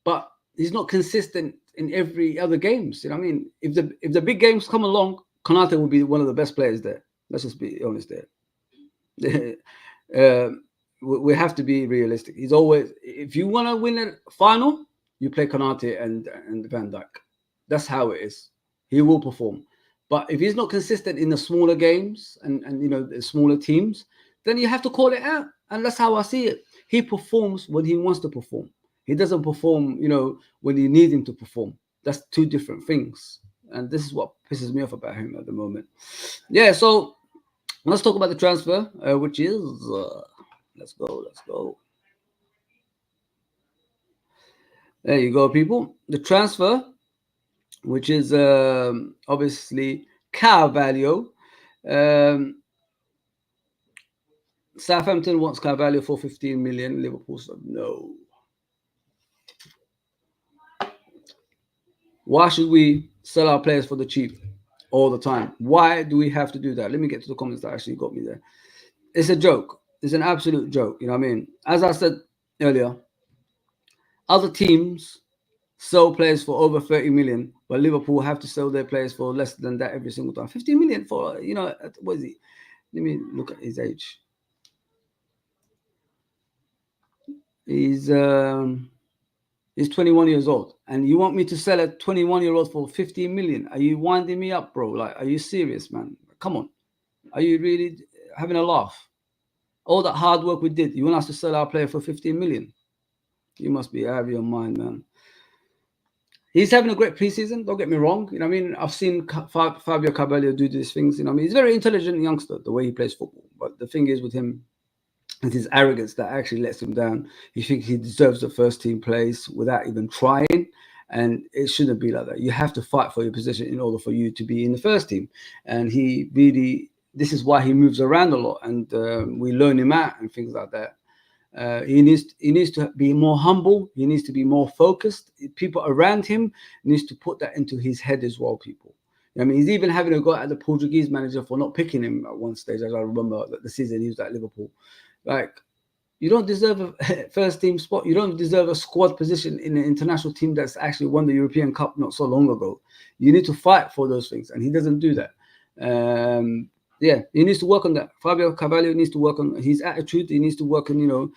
[SPEAKER 1] but he's not consistent in every other games. You know what I mean? If the big games come along, Konate will be one of the best players there. Let's just be honest there. We have to be realistic. He's always, if you want to win a final, you play Konate and Van Dijk. That's how it is. He will perform. But if he's not consistent in the smaller games and you know the smaller teams, then you have to call it out. And that's how I see it. He performs when he wants to perform. He doesn't perform, you know, when you need him to perform. That's two different things. And this is what pisses me off about him at the moment. Yeah, so let's talk about the transfer, which is, let's go. There you go, people. The transfer, which is obviously Carvalho. Southampton wants Carvalho for 15 million. Liverpool said no. Why should we sell our players for the cheap all the time? Why do we have to do that? Let me get to the comments that actually got me there. It's a joke. It's an absolute joke. You know what I mean? As I said earlier, other teams sell players for over 30 million, but Liverpool have to sell their players for less than that every single time. 15 million for, you know, what is he? Let me look at his age. He's 21 years old, and you want me to sell a 21-year-old for 15 million? Are you winding me up, bro? Like, are you serious, man? Come on. Are you really having a laugh? All that hard work we did, you want us to sell our player for 15 million? You must be out of your mind, man. He's having a great preseason, don't get me wrong. You know what I mean? I've seen Fabio Carvalho do these things. You know what I mean? He's a very intelligent youngster, the way he plays football. But the thing is with him, it's his arrogance that actually lets him down. He thinks he deserves the first team place without even trying. And it shouldn't be like that. You have to fight for your position in order for you to be in the first team. And he really, this is why he moves around a lot. And we learn him out and things like that. He needs to be more humble. He needs to be more focused. People around him needs to put that into his head as well, people. I mean, he's even having a go at the Portuguese manager for not picking him at one stage, as I remember the season he was at Liverpool. Like, you don't deserve a first team spot. You don't deserve a squad position in an international team that's actually won the European Cup not so long ago. You need to fight for those things, and he doesn't do that. Yeah, he needs to work on that. Fabio Carvalho needs to work on his attitude. He needs to work on, you know,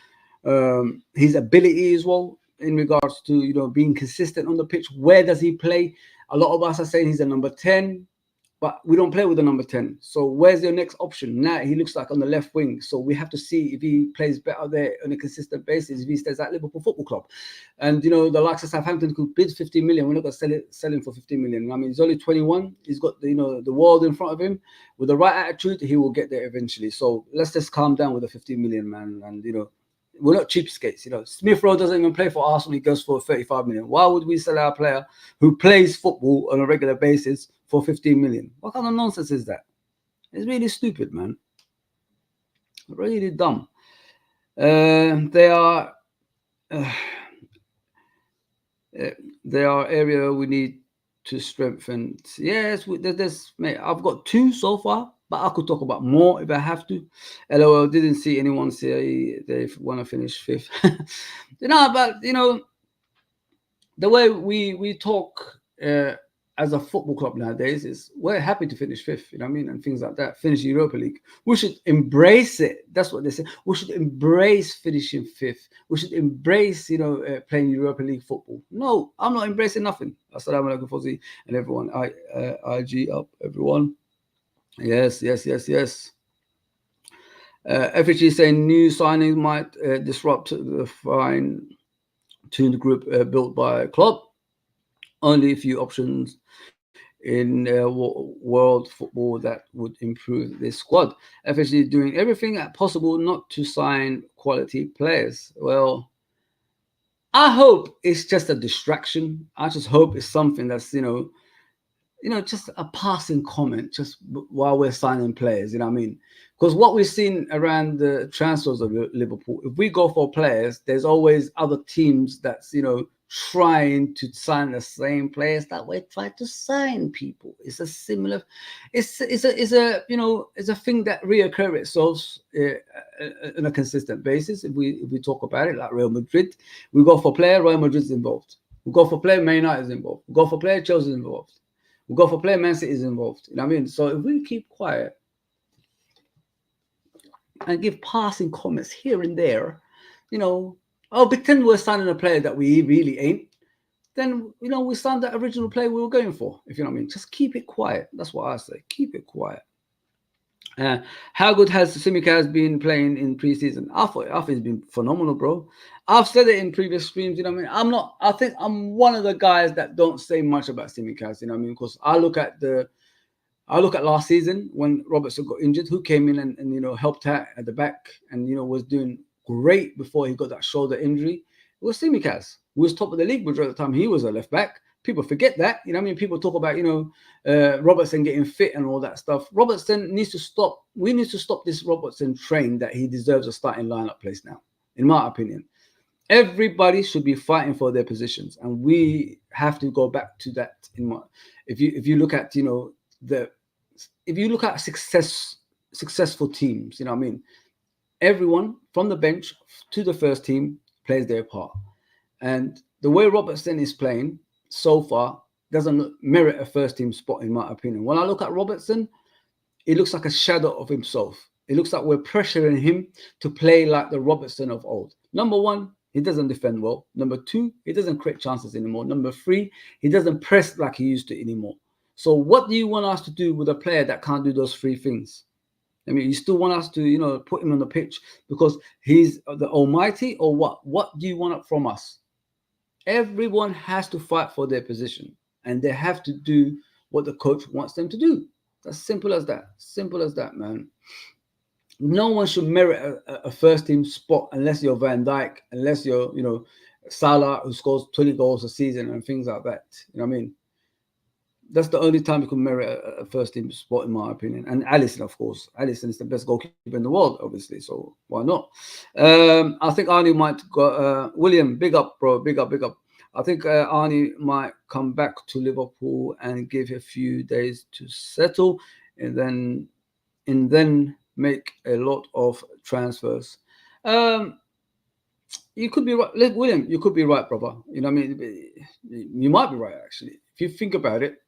[SPEAKER 1] his ability as well in regards to, you know, being consistent on the pitch. Where does he play? A lot of us are saying he's a number 10. But we don't play with the number 10. So where's your next option? Now he looks like on the left wing. So we have to see if he plays better there on a consistent basis, if he stays at Liverpool Football Club. And, you know, the likes of Southampton could bid 15 million. We're not going to sell him for 15 million. I mean, he's only 21. He's got, you know, the world in front of him. With the right attitude, he will get there eventually. So let's just calm down with the 15 million, man. And, you know, we're not cheapskates. You know, Smith Rowe doesn't even play for Arsenal. He goes for 35 million. Why would we sell our player who plays football on a regular basis for 15 million? What kind of nonsense is that? It's really stupid, man. Really dumb. They are area we need to strengthen. Yes, there's mate, I've got 2 so far, but I could talk about more if I have to. LOL, didn't see anyone say they want to finish 5th. You know, but you know, the way we talk as a football club nowadays is we're happy to finish 5th, you know what I mean, and things like that. Finish Europa League. We should embrace it. That's what they say. We should embrace finishing 5th. We should embrace, you know, playing Europa League football. No, I'm not embracing nothing. Assalamu alaikum, Fozzy, and everyone. IG up, everyone. Yes. FHG saying new signings might disrupt the fine-tuned group built by a club. Only a few options in world football that would improve this squad. FHG doing everything possible not to sign quality players. Well, I hope it's just a distraction. I just hope it's something that's, just a passing comment just while we're signing players, you know what I mean? Because what we've seen around the transfers of Liverpool, if we go for players, there's always other teams that's, trying to sign the same players that we try to sign people. It's a similar, it's a thing that reoccurs itself on a consistent basis. If we talk about it, like Real Madrid, we go for player, Real Madrid's involved. We go for player, Man United's involved. We go for player, Chelsea's involved. We go for player, Man City is involved. You know what I mean? So if we keep quiet and give passing comments here and there, pretend we're signing a player that we really ain't, then, we signed that original player we were going for, if you know what I mean. Just keep it quiet. That's what I say. Keep it quiet. How good has Tsimikas been playing in preseason? I thought he's been phenomenal, bro. I've said it in previous streams, you know what I mean? I think I'm one of the guys that don't say much about Tsimikas, you know what I mean? Because I look at last season when Robertson got injured, who came in and helped out at the back and was doing great before he got that shoulder injury. It was Tsimikas, who was top of the league majority of the time. He was a left back. People forget that, you know what I mean? People talk about, Robertson getting fit and all that stuff. Robertson needs to stop. We need to stop this Robertson train that he deserves a starting lineup place now, in my opinion. Everybody should be fighting for their positions, and we have to go back to that. If you look at if you look at successful teams, you know what I mean, everyone from the bench to the first team plays their part, and the way Robertson is playing so far doesn't merit a first team spot, in my opinion. When I look at Robertson, it looks like a shadow of himself. It looks like we're pressuring him to play like the Robertson of old. Number one, he doesn't defend well. Number two, he doesn't create chances anymore. Number three, he doesn't press like he used to anymore. So what do you want us to do with a player that can't do those three things? I mean, you still want us to, put him on the pitch because he's the almighty, or what? What do you want from us? Everyone has to fight for their position, and they have to do what the coach wants them to do. That's simple as that. Simple as that, man. No one should merit a first team spot unless you're Van Dijk, unless you're, Salah, who scores 20 goals a season and things like that. You know what I mean? That's the only time you can merit a first team spot, in my opinion. And Alisson, of course. Alisson is the best goalkeeper in the world, obviously. So why not? I think Arnie might go. William, big up, bro. Big up, big up. I think Arnie might come back to Liverpool and give a few days to settle, and then make a lot of transfers. You could be right, William. You could be right, brother. You know what I mean? You might be right, actually. If you think about it,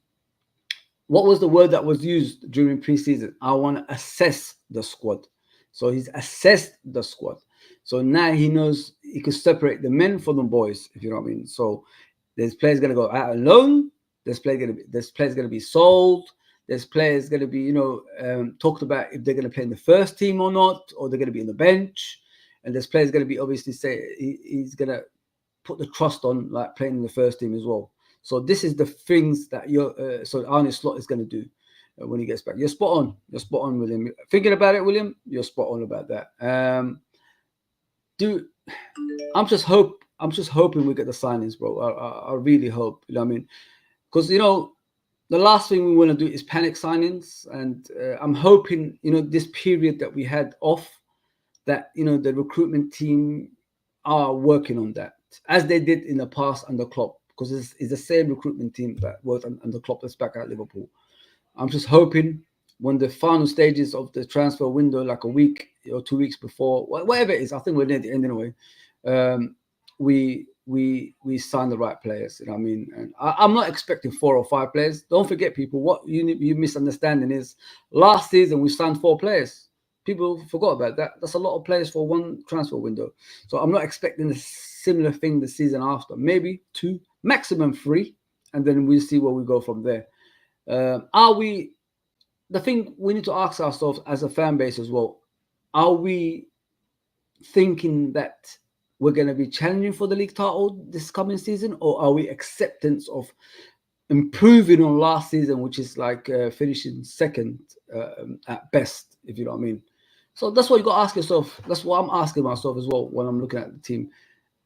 [SPEAKER 1] what was the word that was used during preseason? I want to assess the squad. So he's assessed the squad. So now he knows he could separate the men from the boys, if you know what I mean. So there's players going to go out alone. There's players going to be sold. There's players going to be, talked about if they're going to play in the first team or not, or they're going to be on the bench. And there's players going to be obviously say he's going to put the trust on, like playing in the first team as well. So this is the things that so Arne Slot is going to do when he gets back. You're spot on. You're spot on, William. Thinking about it, William, you're spot on about that. I'm just hoping we get the signings, bro. I really hope. You know what I mean? Because the last thing we want to do is panic signings, and I'm hoping this period that we had off, that the recruitment team are working on that as they did in the past under Klopp, because it's the same recruitment team that worked under Klopp that's back at Liverpool. I'm just hoping when the final stages of the transfer window, like a week or 2 weeks before, whatever it is, I think we're near the end anyway, we sign the right players. You know what I mean? And I'm not expecting 4 or 5 players. Don't forget, people, what you misunderstanding is last season we signed 4 players. People forgot about that. That's a lot of players for one transfer window. So I'm not expecting a similar thing the season after. Maybe 2, maximum 3, and then we'll see where we go from there. The thing we need to ask ourselves as a fan base as well, are we thinking that we're going to be challenging for the league title this coming season, or are we acceptance of improving on last season, which is like finishing second at best, if you know what I mean? So that's what you got to ask yourself. That's what I'm asking myself as well when I'm looking at the team.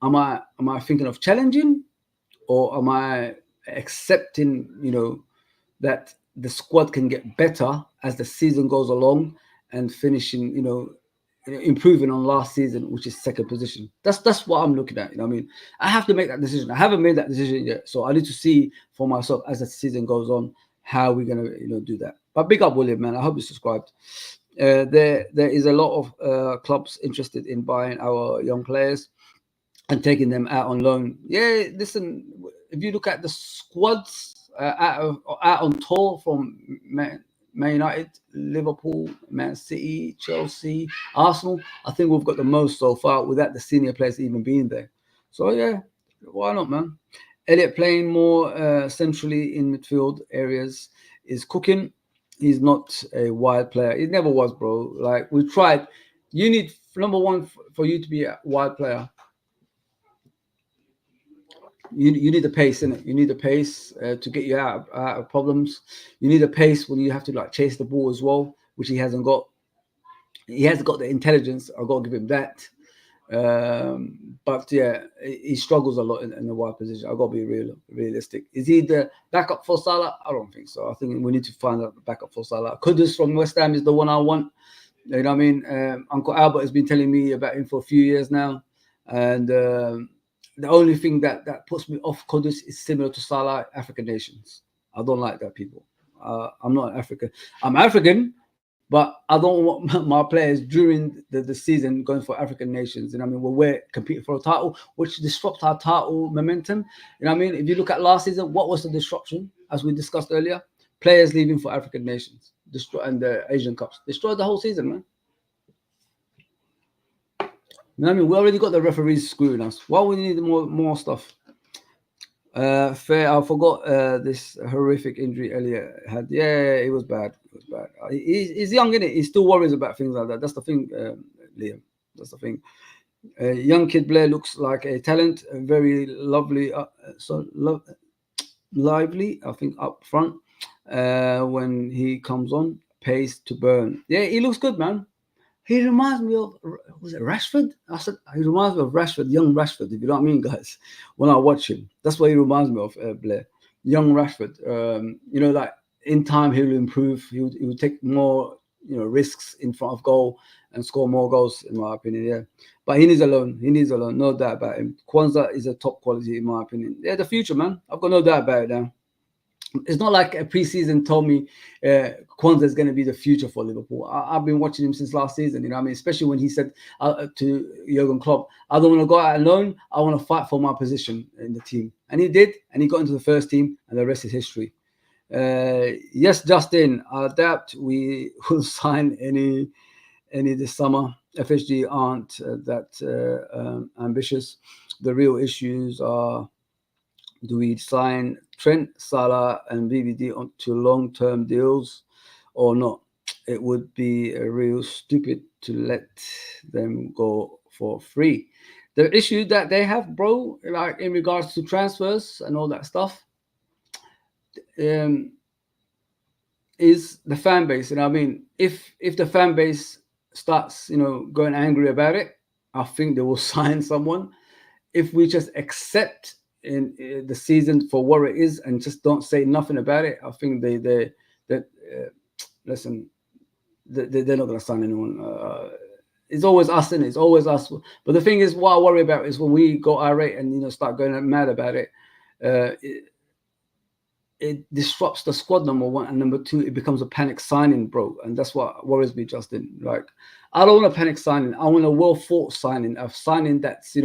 [SPEAKER 1] am I thinking of challenging, or am I accepting, that the squad can get better as the season goes along and finishing, improving on last season, which is second position. That's what I'm looking at. You know what I mean? I have to make that decision. I haven't made that decision yet, so I need to see for myself as the season goes on how we're gonna, do that. But big up, William, man. I hope you subscribed. There is a lot of clubs interested in buying our young players and taking them out on loan. Yeah, listen, if you look at the squads out on tour from Man United, Liverpool, Man City, Chelsea, Arsenal, I think we've got the most so far without the senior players even being there. So yeah, why not, man? Elliot playing more centrally in midfield areas is cooking. He's not a wide player. He never was, bro. Like, we tried. You need, number one, for you to be a wide player, you need the pace, innit? You need the pace to get you out of problems. You need the pace when you have to like chase the ball as well, which he hasn't got. He hasn't got the intelligence. I've got to give him that. But yeah, he struggles a lot in the wide position. I've got to be realistic. Is he the backup for Salah? I don't think so. I think we need to find out the backup for Salah. Kudus from West Ham is the one I want. You know what I mean? Uncle Albert has been telling me about him for a few years now, and the only thing that puts me off Kudus is similar to Salah, African nations. I don't like that, people. I'm not African. I'm African, but I don't want my players during the season going for African nations. You know what I mean? We're competing for a title, which disrupts our title momentum. You know what I mean? If you look at last season, what was the disruption, as we discussed earlier? Players leaving for African nations, and the Asian Cups. Destroyed the whole season, man. You know what I mean? We already got the referees screwing us. Why would we need more stuff? Fair. I forgot this horrific injury Elliot had. Yeah, it was bad. It was bad. He's young, innit? He still worries about things like that. That's the thing, Liam. That's the thing. Young kid Blair looks like a talent, very lovely, lively. I think up front when he comes on, pace to burn. Yeah, he looks good, man. He reminds me of, was it Rashford? I said, he reminds me of Rashford, young Rashford, if you know what I mean, guys. When I watch him, that's what he reminds me of, Blair. Young Rashford. Like in time, he'll improve. He would take more, risks in front of goal and score more goals, in my opinion, yeah. But he needs a loan. No doubt about him. Kwanzaa is a top quality, in my opinion. Yeah, the future, man. I've got no doubt about it now. It's not like a preseason told me Kwanzaa is going to be the future for Liverpool. I've been watching him since last season, you know what I mean? Especially when he said to Jurgen Klopp, I don't want to go out alone. I want to fight for my position in the team. And he did, and he got into the first team, and the rest is history. Yes, Justin, I doubt we will sign any this summer. FSG aren't that ambitious. The real issues are, do we sign Trent, Salah, and VVD onto long-term deals or not? It would be real stupid to let them go for free. The issue that they have, bro, like in regards to transfers and all that stuff, is the fan base. You know what I mean? If the fan base starts, going angry about it, I think they will sign someone. If we just accept in the season for what it is and just don't say nothing about it, I think they're not going to sign anyone. It's always us, and it's always us. But the thing is, what I worry about is when we go irate and start going mad about it, it disrupts the squad, number one, and number two, it becomes a panic signing, bro. And that's what worries me, Justin. Like, I don't want a panic signing. I want a well thought signing, a signing that's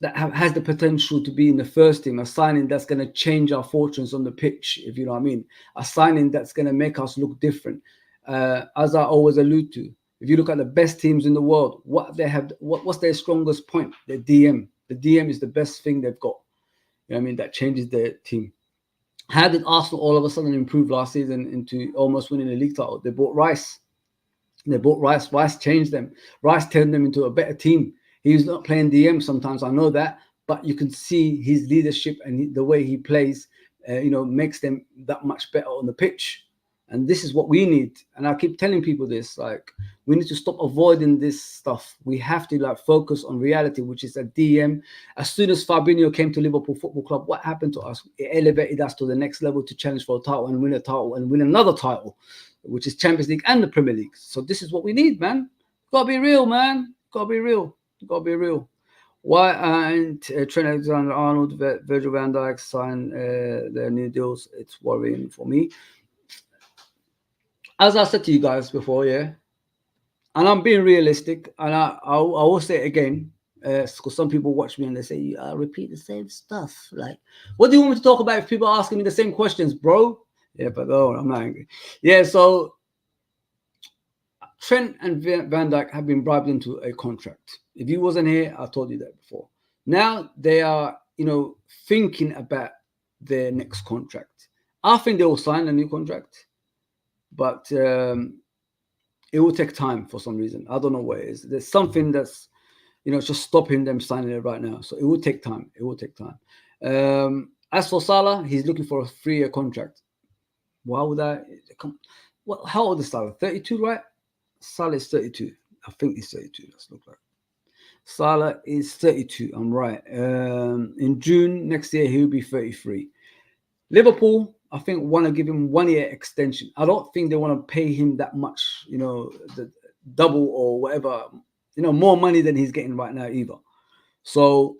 [SPEAKER 1] that has the potential to be in the first team, a signing that's going to change our fortunes on the pitch, if you know what I mean, a signing that's going to make us look different. As I always allude to, if you look at the best teams in the world, what's their strongest point? The DM. The DM is the best thing they've got. You know what I mean? That changes their team. How did Arsenal all of a sudden improve last season into almost winning the league title? They bought Rice. Rice changed them. Rice turned them into a better team. He's not playing DM sometimes, I know that, but you can see his leadership and the way he plays, makes them that much better on the pitch. And this is what we need. And I keep telling people this, like, we need to stop avoiding this stuff. We have to like focus on reality, which is a DM. As soon as Fabinho came to Liverpool Football Club, what happened to us? It elevated us to the next level to challenge for a title and win a title and win another title, which is Champions League and the Premier League. So this is what we need, man. Gotta be real, man. Gotta be real. Gotta be real. Why aren't Trent Alexander-Arnold, Virgil van Dijk sign their new deals? It's worrying for me. As I said to you guys before, yeah, and I'm being realistic, and I will say it again, because some people watch me and they say, I repeat the same stuff. Like, what do you want me to talk about if people are asking me the same questions, bro? Yeah, but oh, I'm not angry. Yeah, so Trent and Van Dijk have been bribed into a contract. If you wasn't here, I told you that before. Now they are, thinking about their next contract. I think they will sign a new contract, but it will take time for some reason. I don't know what it is. There's something that's, just stopping them signing it right now. So it will take time. It will take time. As for Salah, he's looking for a 3-year contract. Why would I? How old is Salah? 32, right? Salah is 32. I think he's 32. Let's look like. Salah is 32. I'm right. In June next year, he'll be 33. Liverpool, I think, want to give him 1-year extension. I don't think they want to pay him that much, the double or whatever, more money than he's getting right now either. So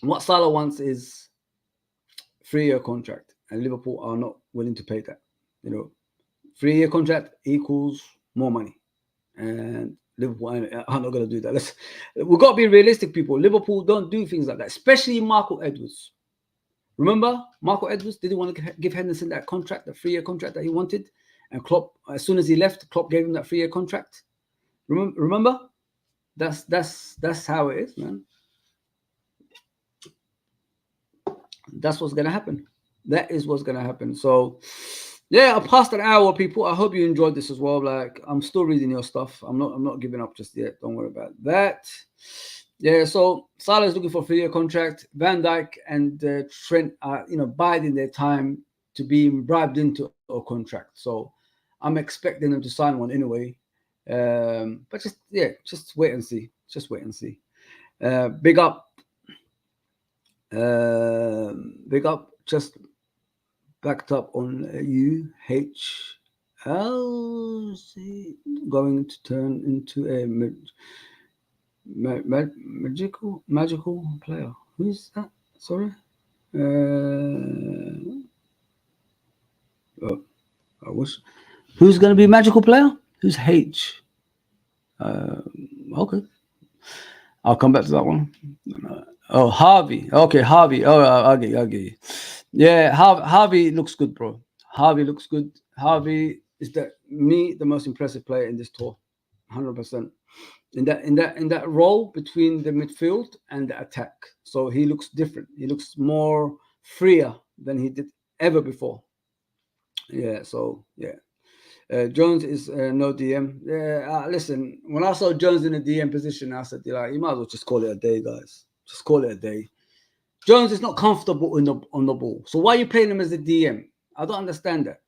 [SPEAKER 1] what Salah wants is 3-year contract, and Liverpool are not willing to pay that. 3-year contract equals more money, and Liverpool are not going to do that. We've got to be realistic, people. Liverpool don't do things like that, especially Michael Edwards. Remember, Michael Edwards didn't want to give Henderson that contract, the 3-year contract that he wanted. And Klopp, as soon as he left, Klopp gave him that 3-year contract. Remember? That's how it is, man. That's what's going to happen. That is what's going to happen. So, yeah, I passed an hour, people. I hope you enjoyed this as well. Like, I'm still reading your stuff. I'm not giving up just yet. Don't worry about that. Yeah, so Salah is looking for a 3-year contract. Van Dijk and Trent are, biding their time to be bribed into a contract. So I'm expecting them to sign one anyway. But just wait and see. Just wait and see. Big up. Just backed up on UHLC going to turn into a magical player. Who's that? Sorry. Who's going to be a magical player? Who's H? Okay. I'll come back to that one. Oh, Harvey. Okay, Harvey. Oh, I'll get you. Yeah, Harvey looks good, bro. Harvey looks good. Harvey is the most impressive player in this tour, 100%. In that role between the midfield and the attack. So he looks different. He looks more freer than he did ever before. Yeah. So yeah. Jones is no DM. Yeah. Listen, when I saw Jones in the DM position, I said, you might as well just call it a day, guys. Just call it a day. Jones is not comfortable on the ball. So why are you playing him as a DM? I don't understand that.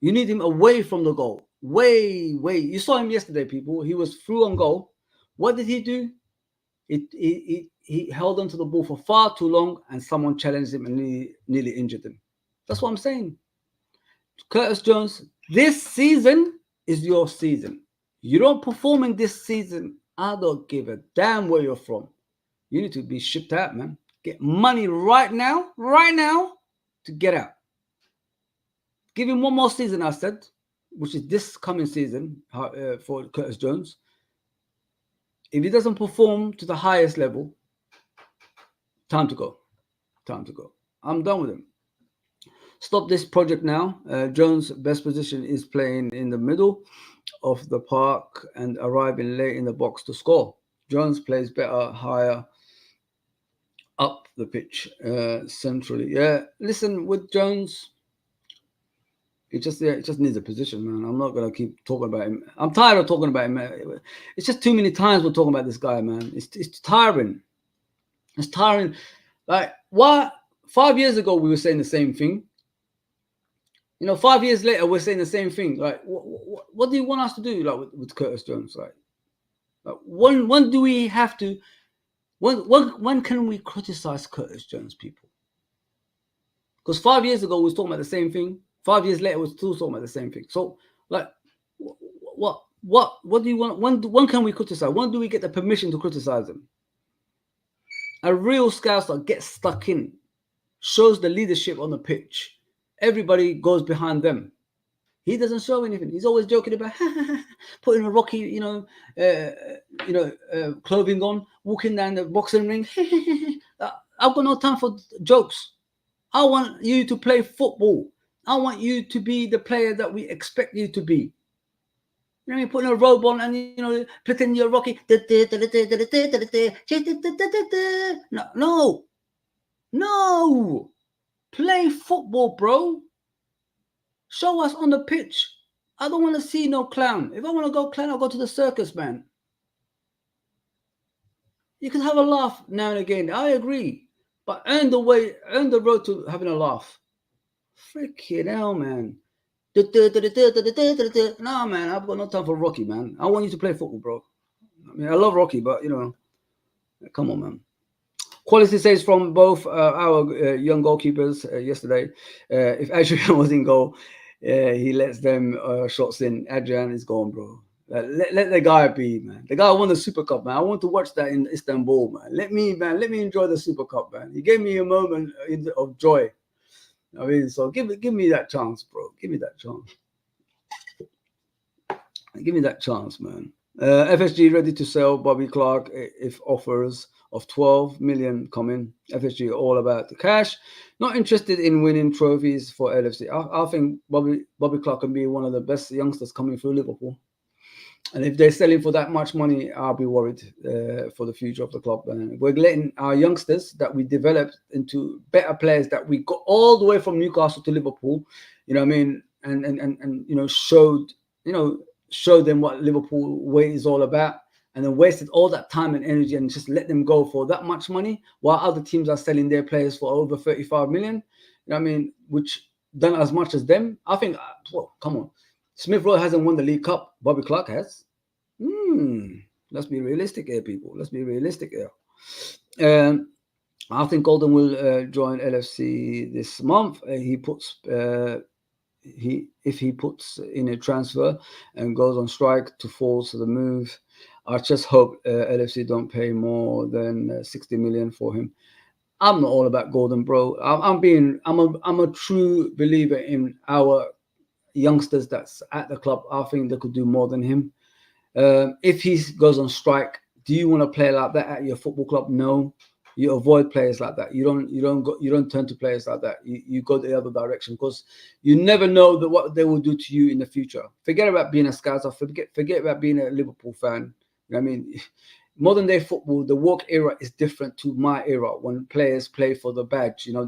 [SPEAKER 1] You need him away from the goal. Way. You saw him yesterday, people. He was through on goal. What did he do? He held onto the ball for far too long, and someone challenged him and nearly injured him. That's what I'm saying. Curtis Jones, this season is your season. You don't perform in this season, I don't give a damn where you're from. You need to be shipped out, man. Get money right now to get out. Give him one more season, I said, which is this coming season for Curtis Jones. If he doesn't perform to the highest level, time to go. I'm done with him. Stop this project now. Jones' best position is playing in the middle of the park and arriving late in the box to score. Jones plays better higher up the pitch centrally. Yeah, listen, with Jones, it just needs a position, man. I'm not gonna keep talking about him. I'm tired of talking about him, man. It's just too many times we're talking about this guy, man. It's tiring. It's tiring. Like, what? 5 years ago we were saying the same thing. You know, 5 years later, we're saying the same thing. Like, what do you want us to do, like with Curtis Jones? Like when do we have to? When can we criticize Curtis Jones, people? Because 5 years ago we was talking about the same thing. 5 years later we're still talking about the same thing. So, like, what do you want? When can we criticize? When do we get the permission to criticize them? A real scouser gets stuck in, shows the leadership on the pitch. Everybody goes behind them. He doesn't show anything. He's always joking about putting a Rocky, clothing on, walking down the boxing ring. I've got no time for jokes. I want you to play football. I want you to be the player that we expect you to be. You know what I mean? Putting a robe on and, pretending you're Rocky. No. Play football, bro. Show us on the pitch. I don't want to see no clown. If I want to go clown, I'll go to the circus, man. You can have a laugh now and again. I agree. But earn the road to having a laugh. Freaking hell, man. No, man, I've got no time for Rocky, man. I want you to play football, bro. I mean, I love Rocky, but, come on, man. Quality saves from both our young goalkeepers yesterday. If Adrian was in goal, he lets them shots in. Adrian is gone, bro. Let the guy be, man. The guy won the Super Cup, man. I want to watch that in Istanbul, man. Let me enjoy the Super Cup, man. He gave me a moment of joy. I mean, so give me that chance, bro. Give me that chance. Give me that chance, man. FSG ready to sell Bobby Clark if offers of 12 million coming. FSG all about the cash. Not interested in winning trophies for LFC. I think Bobby Clark can be one of the best youngsters coming through Liverpool. And if they're selling for that much money, I'll be worried for the future of the club. We're letting our youngsters that we developed into better players that we got all the way from Newcastle to Liverpool. You know what I mean? And showed them what Liverpool way is all about, and then wasted all that time and energy and just let them go for that much money while other teams are selling their players for over 35 million. You know what I mean? Which done as much as them. I think, well, come on. Smith Rowe hasn't won the League Cup. Bobby Clark has. Let's be realistic here, people. Let's be realistic here. I think Golden will join LFC this month. If he puts in a transfer and goes on strike to force the move, I just hope LFC don't pay more than 60 million for him. I'm not all about Gordon, bro. I'm a true believer in our youngsters that's at the club. I think they could do more than him. If he goes on strike, do you want to play like that at your football club? No. You avoid players like that. You don't turn to players like that. You go the other direction, because you never know what they will do to you in the future. Forget about being a Scouser. Forget about being a Liverpool fan. You know what I mean? Modern day football, the woke era is different to my era when players play for the badge. You know,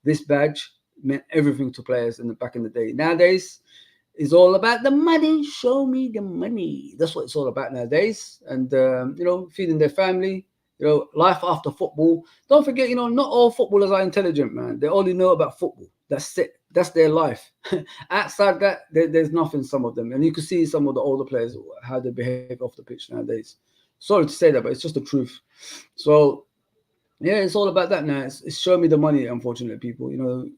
[SPEAKER 1] this badge meant everything to players back in the day. Nowadays, it's all about the money. Show me the money. That's what it's all about nowadays. And feeding their family. Life after football. Don't forget, not all footballers are intelligent, man. They only know about football. That's it. That's their life. Outside that, there's nothing, some of them. And you can see some of the older players, how they behave off the pitch nowadays. Sorry to say that, but it's just the truth. So, yeah, it's all about that now. It's show me the money, unfortunately, people.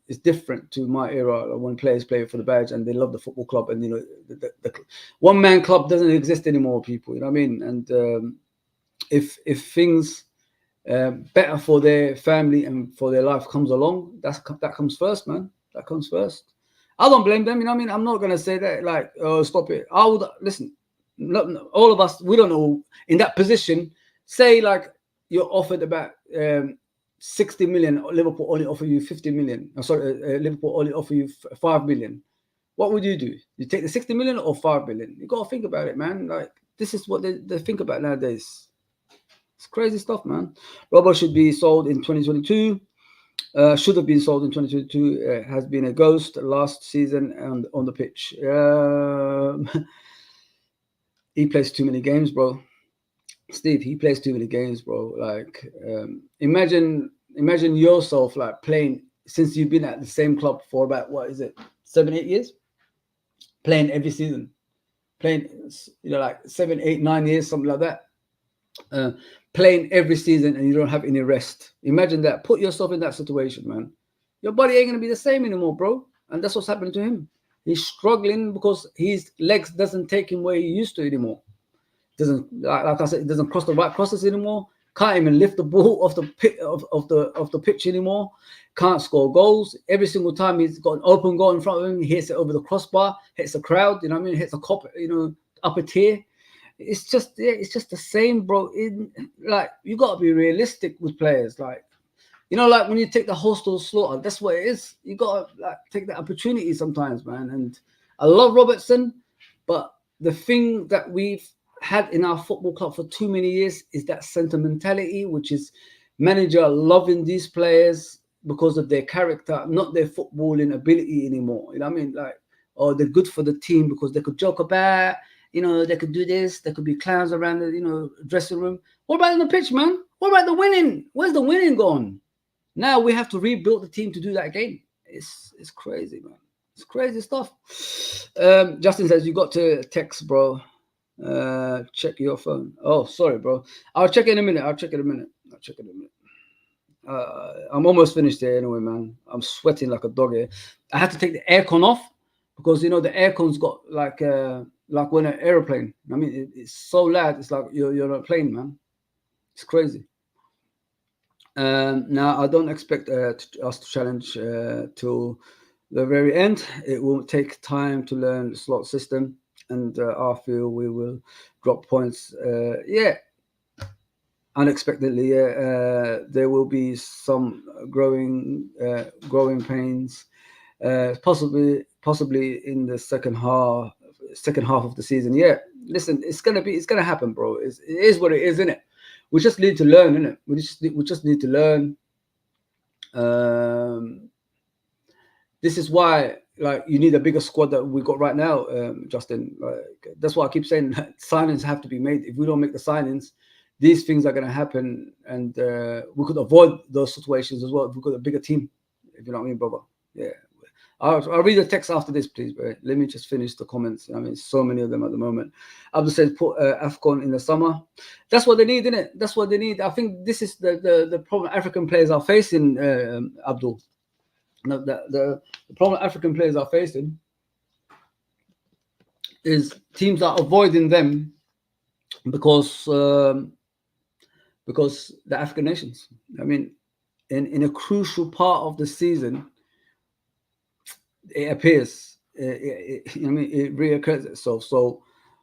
[SPEAKER 1] It's different to my era when players play for the badge and they love the football club. And, the one-man club doesn't exist anymore, people. You know what I mean? And if things better for their family and for their life comes along, that comes first, man. That comes first. I don't blame them. You know what I mean? I'm not going to say that, like, oh, stop it. I would, listen, all of us, we don't know, in that position, say, like, you're offered about 60 million, Liverpool only offer you 50 million. Liverpool only offer you 5 million. What would you do? You take the 60 million or 5 million? You got to think about it, man. Like, this is what they think about nowadays. It's crazy stuff, man. Robbo should be sold in 2022. Should have been sold in 2022. Has been a ghost last season and on the pitch. He plays too many games, bro. Steve, he plays too many games, bro. Like, imagine yourself, like, playing since you've been at the same club for about, what is it, 7, 8 years, playing every season, playing, like 7, 8, 9 years, something like that, playing every season, and you don't have any rest. Imagine that. Put yourself in that situation, man. Your body ain't gonna be the same anymore, bro. And that's what's happening to him. He's struggling because his legs doesn't take him where he used to anymore. Doesn't, like I said, it doesn't cross the right crosses anymore. Can't even lift the ball off the pit of the pitch anymore. Can't score goals. Every single time he's got an open goal in front of him, he hits it over the crossbar, hits the crowd. You know what I mean? Hits a cop. Upper tier. It's just the same, bro. Like, you gotta be realistic with players. Like, like when you take the hostile slaughter, that's what it is. You gotta take that opportunity sometimes, man. And I love Robertson, but the thing that we've had in our football club for too many years is that sentimentality, which is manager loving these players because of their character, not their footballing ability anymore. You know what I mean? Like, oh, they're good for the team because they could joke about, they could do this, there could be clowns around the, dressing room. What about on the pitch, man? What about the winning? Where's the winning gone? Now we have to rebuild the team to do that again. It's crazy, man. It's crazy stuff. Justin says, you got to text, bro. Check your phone. Oh, sorry, bro. I'll check it in a minute. I'm almost finished here anyway, man. I'm sweating like a dog here. I had to take the aircon off because, the aircon's got like when an airplane. I mean, it's so loud. It's like you're on a plane, man. It's crazy. Now, I don't expect us to challenge till the very end. It will take time to learn the slot system, and I feel we will drop points. Unexpectedly. There will be some growing pains, possibly in the second half of the season. Yeah, listen, it's gonna happen, bro. It is what it is, isn't it? We just need to learn, innit? We just need to learn. This is why, you need a bigger squad that we got right now, Justin. That's why I keep saying signings have to be made. If we don't make the signings, these things are going to happen, and we could avoid those situations as well if we got a bigger team. If you know what I mean, brother. Yeah. I'll read the text after this, please. But let me just finish the comments. I mean, so many of them at the moment. Abdul says, put AFCON in the summer. That's what they need, isn't it? That's what they need. I think this is the problem African players are facing, Abdul. The problem African players are facing is teams are avoiding them because the African nations. I mean, in a crucial part of the season, it appears, it reoccurs itself. So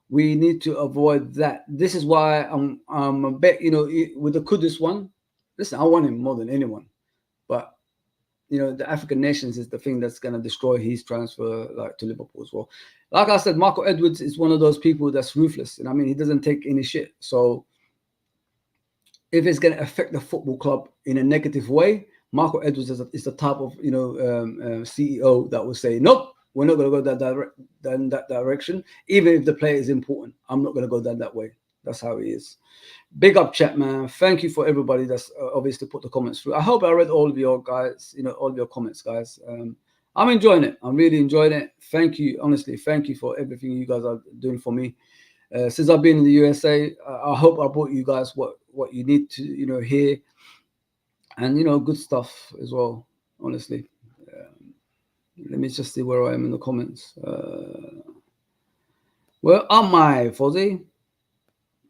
[SPEAKER 1] we need to avoid that. This is why I'm a bet, with the Kudus one, listen, I want him more than anyone. But, the African nations is the thing that's going to destroy his transfer to Liverpool as well. Like I said, Marco Edwards is one of those people that's ruthless. And he doesn't take any shit. So if it's going to affect the football club in a negative way, Marco Edwards is the type of CEO that will say, nope, we're not going to go that direction. Even if the player is important, I'm not going to go that way. That's how he is. Big up, chat, man. Thank you for everybody that's obviously put the comments through. I hope I read all of your guys, all of your comments, guys. I'm enjoying it. I'm really enjoying it. Thank you, honestly. Thank you for everything you guys are doing for me. Since I've been in the USA, I hope I brought you guys what you need to, hear. And, good stuff as well, honestly. Let me just see where I am in the comments. Where am I, Fozzie?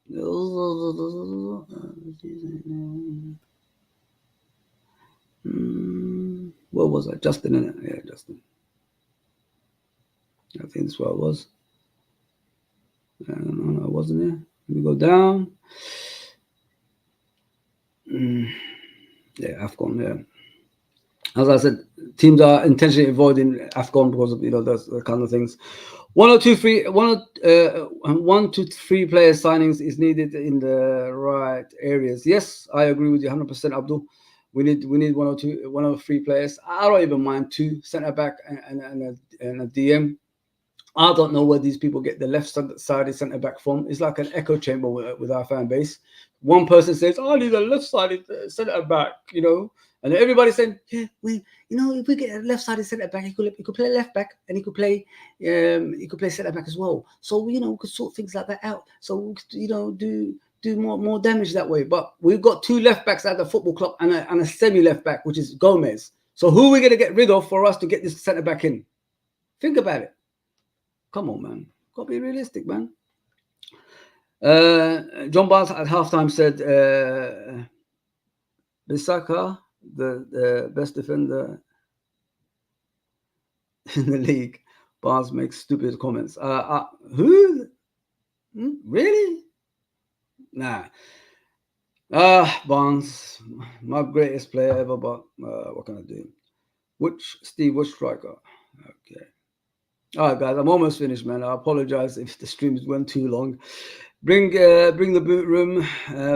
[SPEAKER 1] Where was I? Justin, in it? Yeah, Justin. I think that's where I was. No, I wasn't there. Let me go down. Yeah, AFCON, yeah. As I said, teams are intentionally avoiding AFCON because of those kind of things. 1 to 3 player signings is needed in the right areas. Yes, I agree with you 100%, Abdul. We need 1 or 3 players. I don't even mind 2 centre back and a DM. I don't know where these people get the left-sided centre back from. It's like an echo chamber with our fan base. One person says, "Oh, I need a left-sided centre back," and everybody's saying, "Yeah, we if we get a left-sided centre back, he could play left back, and he could play centre back as well. So we could sort things like that out. So we could, do more damage that way. But we've got 2 left backs at the football club and a semi left back, which is Gomez. So who are we going to get rid of for us to get this centre back in? Think about it. Come on, man. Got to be realistic, man. John Barnes at halftime said, Bissaka, the best defender in the league. Barnes makes stupid comments. Who? Really? Nah. Barnes, my greatest player ever, but what can I do? Which striker? Okay. All right, guys, I'm almost finished, man. I apologize if the streams went too long. Bring the boot room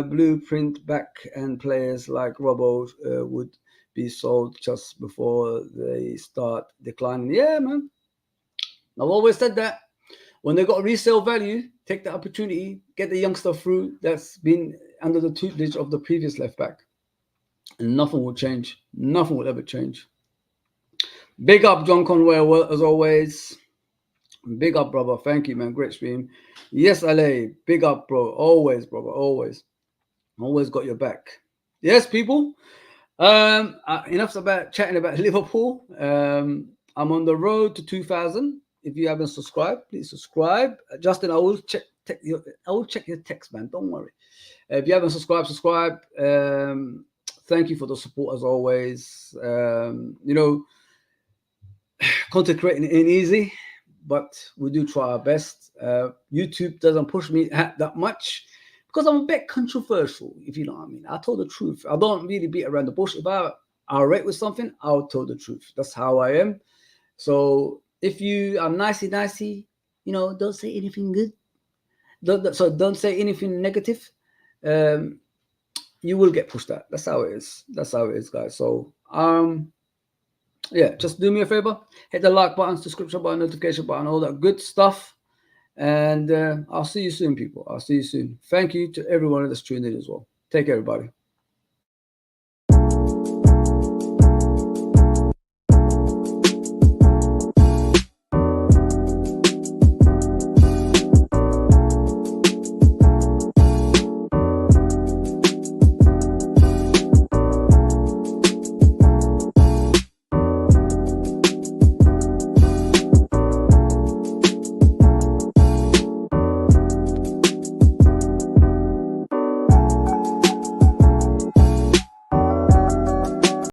[SPEAKER 1] blueprint back, and players like Robbo would be sold just before they start declining. Yeah, man. I've always said that. When they got resale value, take the opportunity, get the youngster through that's been under the tutelage of the previous left back. And nothing will change. Nothing will ever change. Big up, John Conway, as always. Big up, brother. Thank you, man. Great stream. Yes, LA. Big up, bro. Always, brother. Always. Always got your back. Yes, people. Enough about chatting about Liverpool. I'm on the road to 2,000. If you haven't subscribed, please subscribe. Justin, I will check your text, man. Don't worry. If you haven't subscribed, subscribe. Thank you for the support as always. Content creating ain't easy, but we do try our best. YouTube doesn't push me that much because I'm a bit controversial, if you know what I mean. I told the truth. I don't really beat around the bush. If I rate with something, I'll tell the truth. That's how I am. So if you are nicey, don't say anything good. Don't say anything negative. You will get pushed out. That's how it is. That's how it is, guys. So just do me a favor. Hit the like button, subscription button, notification button, all that good stuff. And I'll see you soon, people. I'll see you soon. Thank you to everyone that's tuned in as well. Take care, everybody.